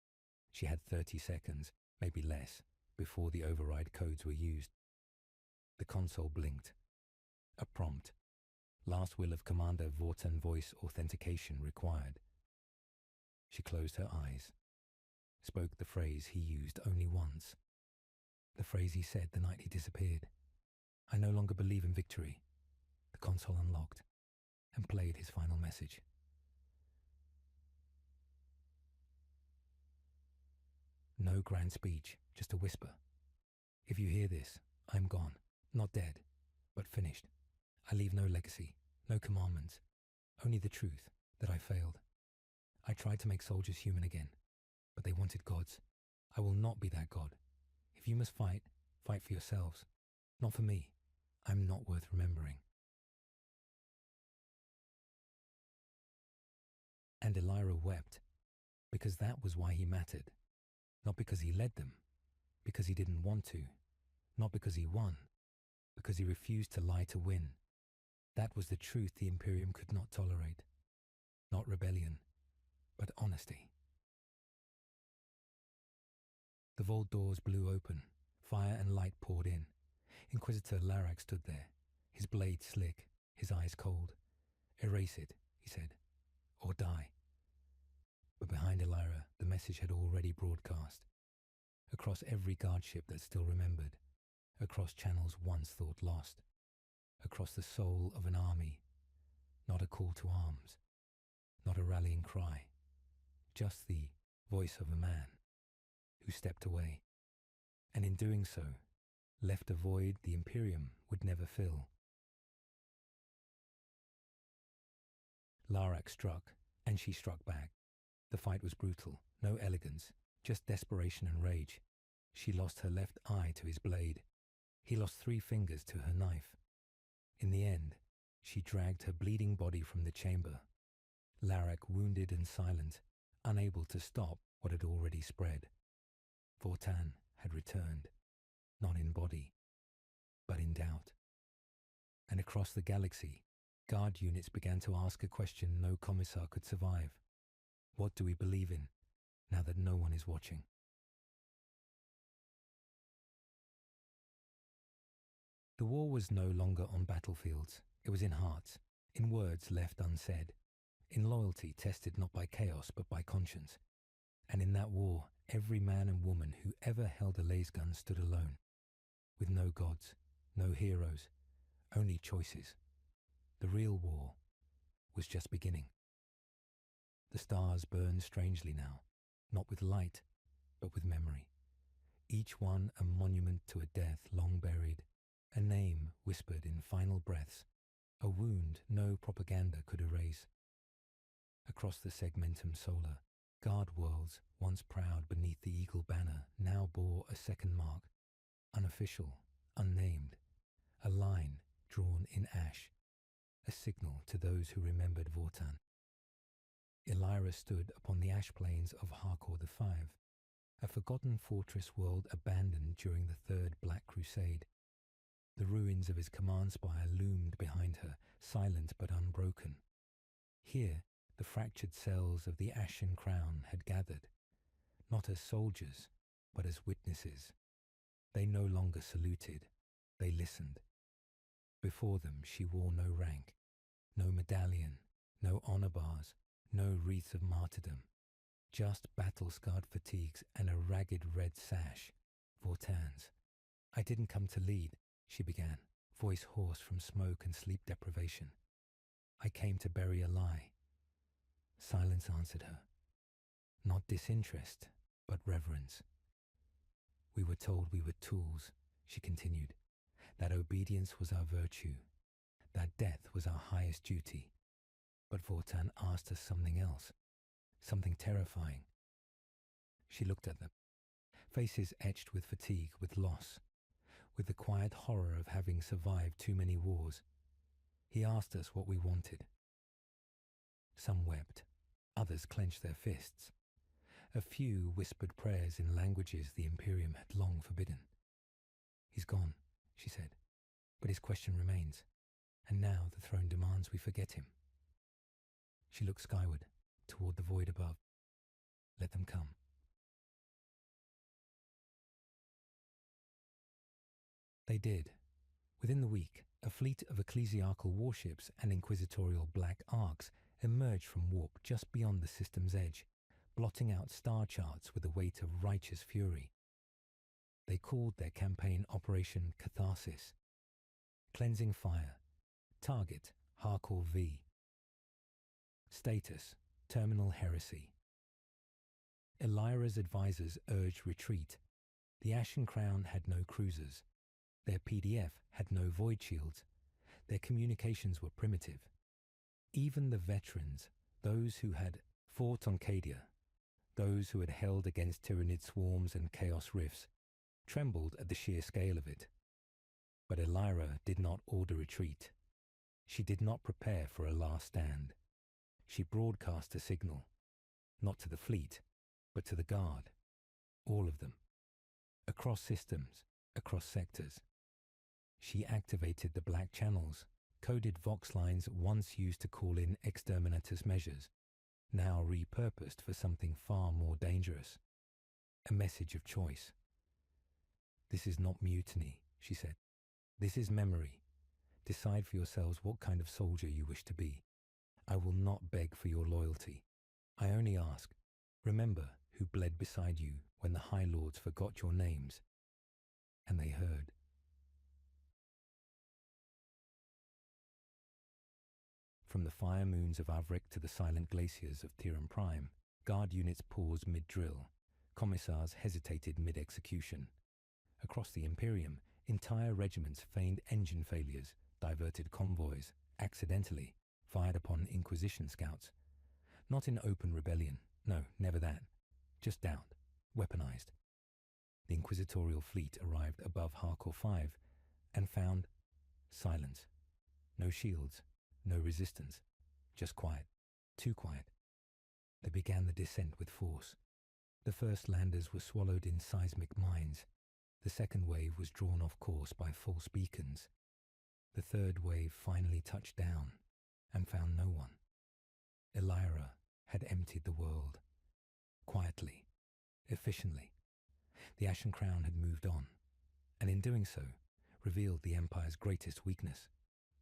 She had 30 seconds, maybe less, before the override codes were used. The console blinked. A prompt. Last will of Commander Vortan voice authentication required. She closed her eyes, spoke the phrase he used only once. The phrase he said the night he disappeared. "I no longer believe in victory." The console unlocked and played his final message. No grand speech, just a whisper. "If you hear this, I'm gone, not dead, but finished. I leave no legacy, no commandments, only the truth that I failed. I tried to make soldiers human again, but they wanted gods. I will not be that god. If you must fight, fight for yourselves, not for me. I'm not worth remembering." And Elira wept, because that was why he mattered. Not because he led them, because he didn't want to, not because he won, because he refused to lie to win. That was the truth the Imperium could not tolerate. Not rebellion, but honesty. The vault doors blew open. Fire and light poured in. Inquisitor Larek stood there, his blade slick, his eyes cold. "Erase it," he said, "or die." But behind Elira, the message had already broadcast. Across every guard ship that still remembered. Across channels once thought lost. Across the soul of an army. Not a call to arms. Not a rallying cry. Just the voice of a man who stepped away. And in doing so, left a void the Imperium would never fill. Larek struck, and she struck back. The fight was brutal, no elegance, just desperation and rage. She lost her left eye to his blade. He lost 3 fingers to her knife. In the end, she dragged her bleeding body from the chamber. Larek wounded and silent, unable to stop what had already spread. Vortan had returned, not in body, but in doubt. And across the galaxy, guard units began to ask a question no commissar could survive. What do we believe in, now that no one is watching? The war was no longer on battlefields. It was in hearts, in words left unsaid, in loyalty tested not by chaos but by conscience. And in that war, every man and woman who ever held a lasgun stood alone, with no gods, no heroes, only choices. The real war was just beginning. The stars burned strangely now, not with light, but with memory. Each one a monument to a death long buried, a name whispered in final breaths, a wound no propaganda could erase. Across the segmentum solar, guard worlds, once proud beneath the eagle banner, now bore a second mark, unofficial, unnamed, a line drawn in ash, a signal to those who remembered Vortan. Elira stood upon the ash plains of Harcourt V, a forgotten fortress world abandoned during the Third Black Crusade. The ruins of his command spire loomed behind her, silent but unbroken. Here, the fractured cells of the Ashen Crown had gathered, not as soldiers, but as witnesses. They no longer saluted, they listened. Before them she wore no rank, no medallion, no honor bars, no wreath of martyrdom, just battle-scarred fatigues and a ragged red sash, Vortan's. "I didn't come to lead," she began, voice hoarse from smoke and sleep deprivation. "I came to bury a lie." Silence answered her. Not disinterest, but reverence. "We were told we were tools," she continued, "that obedience was our virtue, that death was our highest duty. But Vortan asked us something else, something terrifying. She looked at them, faces etched with fatigue, with loss, with the quiet horror of having survived too many wars. He asked us what we wanted. Some wept, others clenched their fists. A few whispered prayers in languages the Imperium had long forbidden. "He's gone," she said, "but his question remains, and now the throne demands we forget him." She looked skyward, toward the void above. "Let them come." They did. Within the week, a fleet of ecclesiarchal warships and inquisitorial black arcs emerged from warp just beyond the system's edge, blotting out star charts with the weight of righteous fury. They called their campaign Operation Catharsis. Cleansing Fire. Target, Harcourt V. Status, Terminal Heresy. Elira's advisors urged retreat. The Ashen Crown had no cruisers. Their PDF had no void shields. Their communications were primitive. Even the veterans, those who had fought on Cadia, those who had held against Tyrannid swarms and chaos rifts, trembled at the sheer scale of it. But Elira did not order retreat. She did not prepare for a last stand. She broadcast a signal, not to the fleet, but to the Guard, all of them, across systems, across sectors. She activated the black channels, coded vox lines once used to call in exterminatus measures, now repurposed for something far more dangerous. A message of choice. "This is not mutiny," she said. "This is memory. Decide for yourselves what kind of soldier you wish to be. I will not beg for your loyalty. I only ask, remember who bled beside you when the High Lords forgot your names." And they heard. From the fire moons of Avric to the silent glaciers of Tiran Prime, Guard units paused mid-drill. Commissars hesitated mid-execution. Across the Imperium, entire regiments feigned engine failures, diverted convoys, accidentally fired upon Inquisition scouts. Not in open rebellion, no, never that. Just doubt, weaponized. The Inquisitorial fleet arrived above Harcourt 5 and found silence. No shields, no resistance, just quiet, too quiet. They began the descent with force. The first landers were swallowed in seismic mines. The second wave was drawn off course by false beacons. The third wave finally touched down and found no one. Elira had emptied the world. Quietly, efficiently. The Ashen Crown had moved on, and in doing so, revealed the Empire's greatest weakness.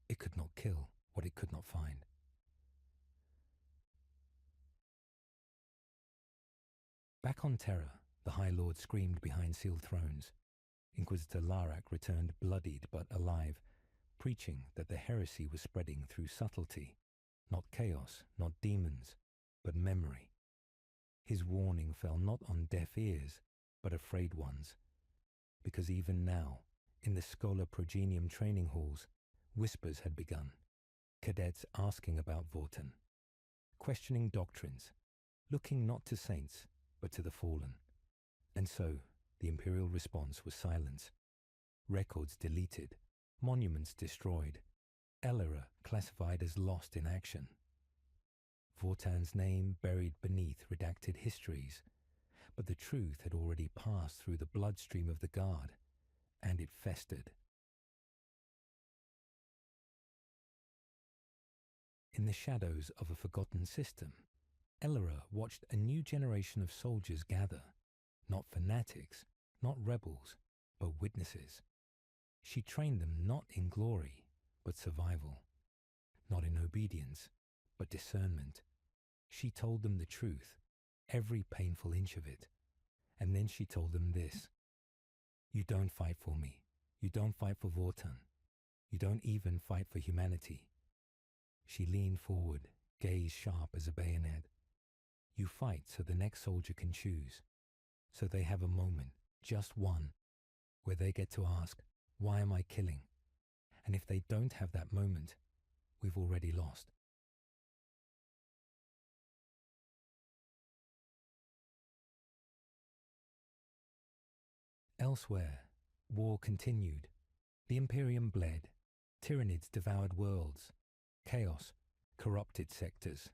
It could not kill what it could not find. Back on Terra, the High Lord screamed behind sealed thrones. Inquisitor Larak returned bloodied but alive, preaching that the heresy was spreading through subtlety, not chaos, not demons, but memory. His warning fell not on deaf ears, but afraid ones, because even now, in the Schola Progenium training halls, whispers had begun, cadets asking about Vortan, questioning doctrines, looking not to saints, but to the fallen. And so, the Imperial response was silence. Records deleted, monuments destroyed, Elira classified as lost in action. Vortan's name buried beneath redacted histories, but the truth had already passed through the bloodstream of the Guard, and it festered. In the shadows of a forgotten system, Elira watched a new generation of soldiers gather, not fanatics, not rebels, but witnesses. She trained them not in glory, but survival, not in obedience, but discernment. She told them the truth, every painful inch of it, and then she told them this: "You don't fight for me, you don't fight for Vortan, you don't even fight for humanity." She leaned forward, gaze sharp as a bayonet. "You fight so the next soldier can choose, so they have a moment, just one, where they get to ask, why am I killing? And if they don't have that moment, we've already lost. Elsewhere, war continued. The Imperium bled. Tyranids devoured worlds. Chaos corrupted sectors.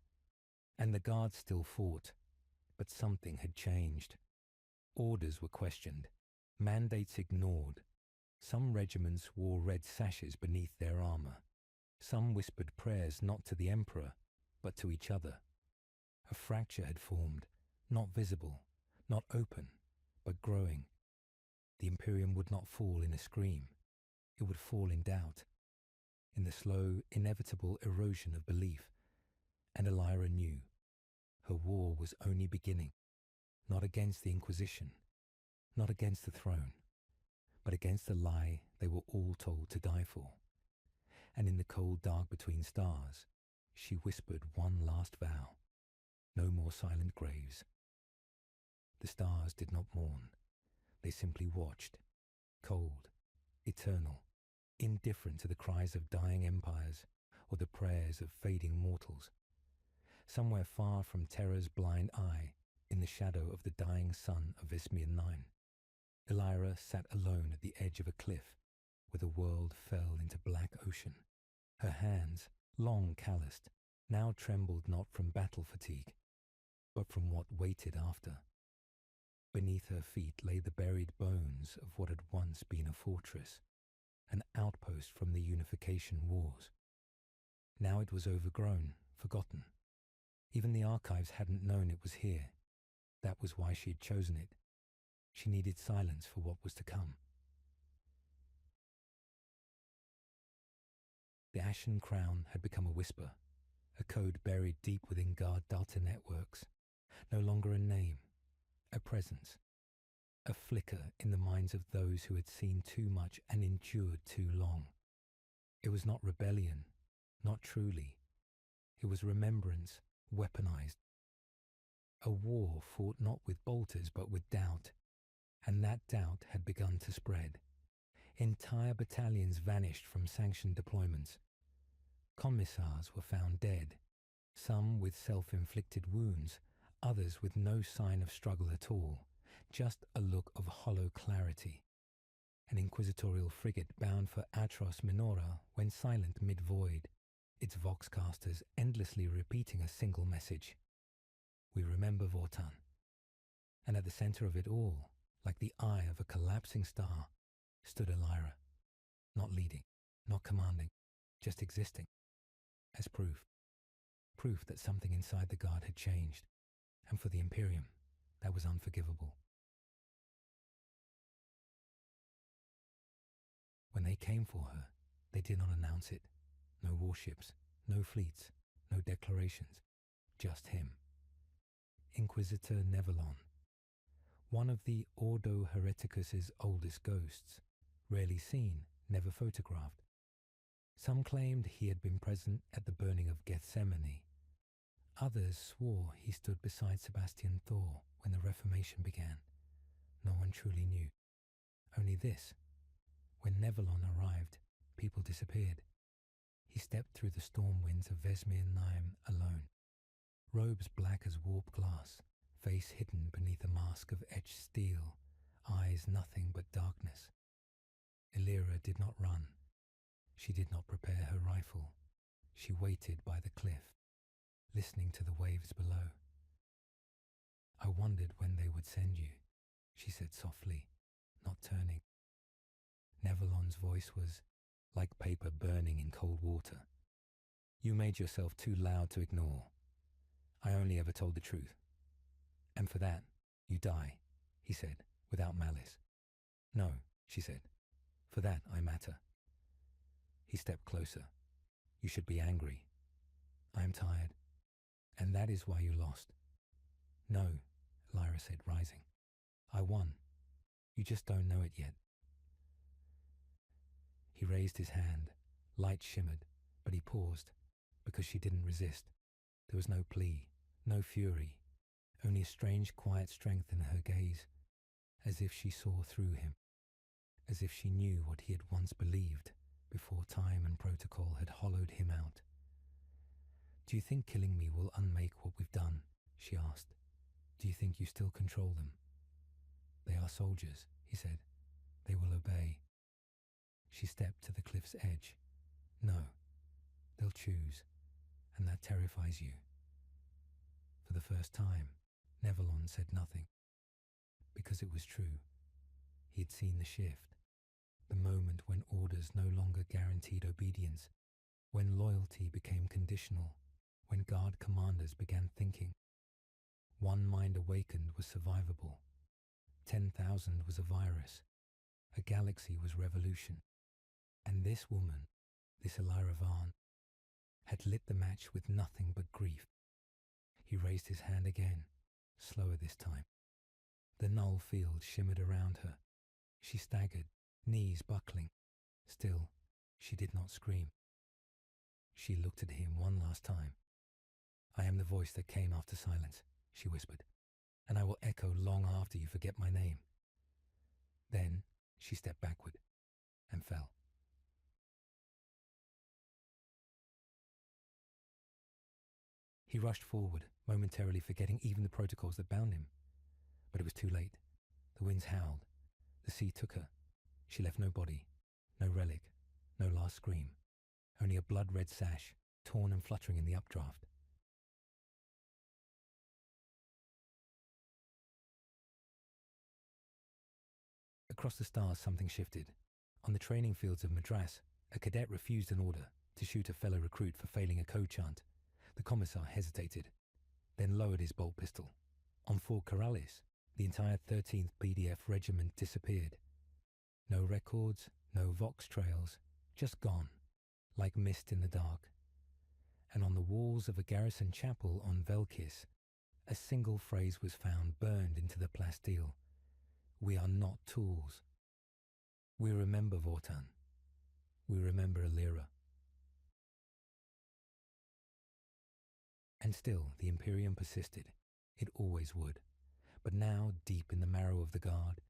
And the Guard still fought. But something had changed. Orders were questioned. Mandates ignored. Some regiments wore red sashes beneath their armour. Some whispered prayers not to the Emperor, but to each other. A fracture had formed, not visible, not open, but growing. The Imperium would not fall in a scream. It would fall in doubt, in the slow, inevitable erosion of belief. And Elira knew her war was only beginning, not against the Inquisition, not against the throne, but against the lie they were all told to die for. And in the cold dark between stars, she whispered one last vow: no more silent graves. The stars did not mourn. They simply watched, cold, eternal, indifferent to the cries of dying empires or the prayers of fading mortals. Somewhere far from Terra's blind eye, in the shadow of the dying sun of Isthmian 9, Elira sat alone at the edge of a cliff where the world fell into black ocean. Her hands, long calloused, now trembled not from battle fatigue, but from what waited after. Beneath her feet lay the buried bones of what had once been a fortress, an outpost from the Unification Wars. Now it was overgrown, forgotten. Even the archives hadn't known it was here. That was why she had chosen it. She needed silence for what was to come. The Ashen Crown had become a whisper, a code buried deep within Guard data networks. No longer a name, a presence, a flicker in the minds of those who had seen too much and endured too long. It was not rebellion, not truly. It was remembrance, weaponized. A war fought not with bolters but with doubt, and that doubt had begun to spread. Entire battalions vanished from sanctioned deployments. Commissars were found dead, some with self-inflicted wounds, others with no sign of struggle at all, just a look of hollow clarity. An inquisitorial frigate bound for Atros Minora went silent mid-void, its voxcasters endlessly repeating a single message: "We remember Vortan." And at the center of it all, like the eye of a collapsing star, stood Elira, not leading, not commanding, just existing, as proof that something inside the Guard had changed, and for the Imperium, that was unforgivable. When they came for her, they did not announce it. No warships, no fleets, no declarations, just him. Inquisitor Nevelon, one of the Ordo Hereticus's oldest ghosts, rarely seen, never photographed. Some claimed he had been present at the burning of Gethsemane. Others swore he stood beside Sebastian Thor when the Reformation began. No one truly knew. Only this: when Nevelon arrived, people disappeared. He stepped through the storm winds of Vesmian 9 alone. Robes black as warped glass, face hidden beneath a mask of etched steel, eyes nothing but darkness. Elira did not run. She did not prepare her rifle. She waited by the cliff, listening to the waves below. "I wondered when they would send you," she said softly, not turning. Nevelon's voice was like paper burning in cold water. "You made yourself too loud to ignore. I only ever told the truth. And for that, you die," he said, without malice. "No," she said. "For that I matter." He stepped closer. "You should be angry. I am tired. And that is why you lost." "No," Lyra said, rising. "I won. You just don't know it yet." He raised his hand. Light shimmered, but he paused, because she didn't resist. There was no plea, no fury, only a strange quiet strength in her gaze, as if she saw through him, as if she knew what he had once believed before time and protocol had hollowed him out. Do you think killing me will unmake what we've done? She asked. Do you think you still control them? They are soldiers, he said. They will obey. She stepped to the cliff's edge. No, they'll choose, and that terrifies you. For the first time, Nevalon said nothing, because it was true. He had seen the shift, the moment when orders no longer guaranteed obedience, when loyalty became conditional, when guard commanders began thinking. One mind awakened was survivable. 10,000 was a virus. A galaxy was revolution. And this woman, this Elira Varn, had lit the match with nothing but grief. He raised his hand again, slower this time. The null field shimmered around her. She staggered, knees buckling. Still, she did not scream. She looked at him one last time. I am the voice that came after silence, she whispered, and I will echo long after you forget my name. Then she stepped backward and fell. He rushed forward, momentarily forgetting even the protocols that bound him. But it was too late. The winds howled. The sea took her. She left no body, no relic, no last scream. Only a blood-red sash, torn and fluttering in the updraft. Across the stars something shifted. On the training fields of Madras, a cadet refused an order to shoot a fellow recruit for failing a code chant. The commissar hesitated, then lowered his bolt pistol. On Fort Corrales, the entire 13th PDF regiment disappeared. No records, no Vox trails, just gone, like mist in the dark. And on the walls of a garrison chapel on Velkis, a single phrase was found burned into the plasteel. We are not tools. We remember Vortan. We remember Elira. And still the Imperium persisted. It always would. But now, deep in the marrow of the Guard,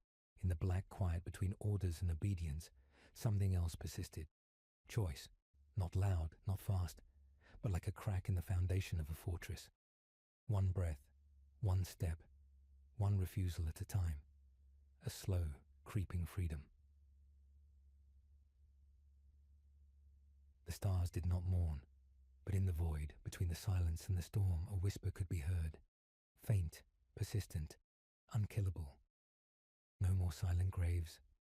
in the black quiet between orders and obedience, something else persisted. Choice. Not loud, not fast, but like a crack in the foundation of a fortress. One breath, one step, one refusal at a time. A slow, creeping freedom. The stars did not mourn, but in the void, between the silence and the storm, a whisper could be heard. Faint, persistent, unkillable. No more silent graves,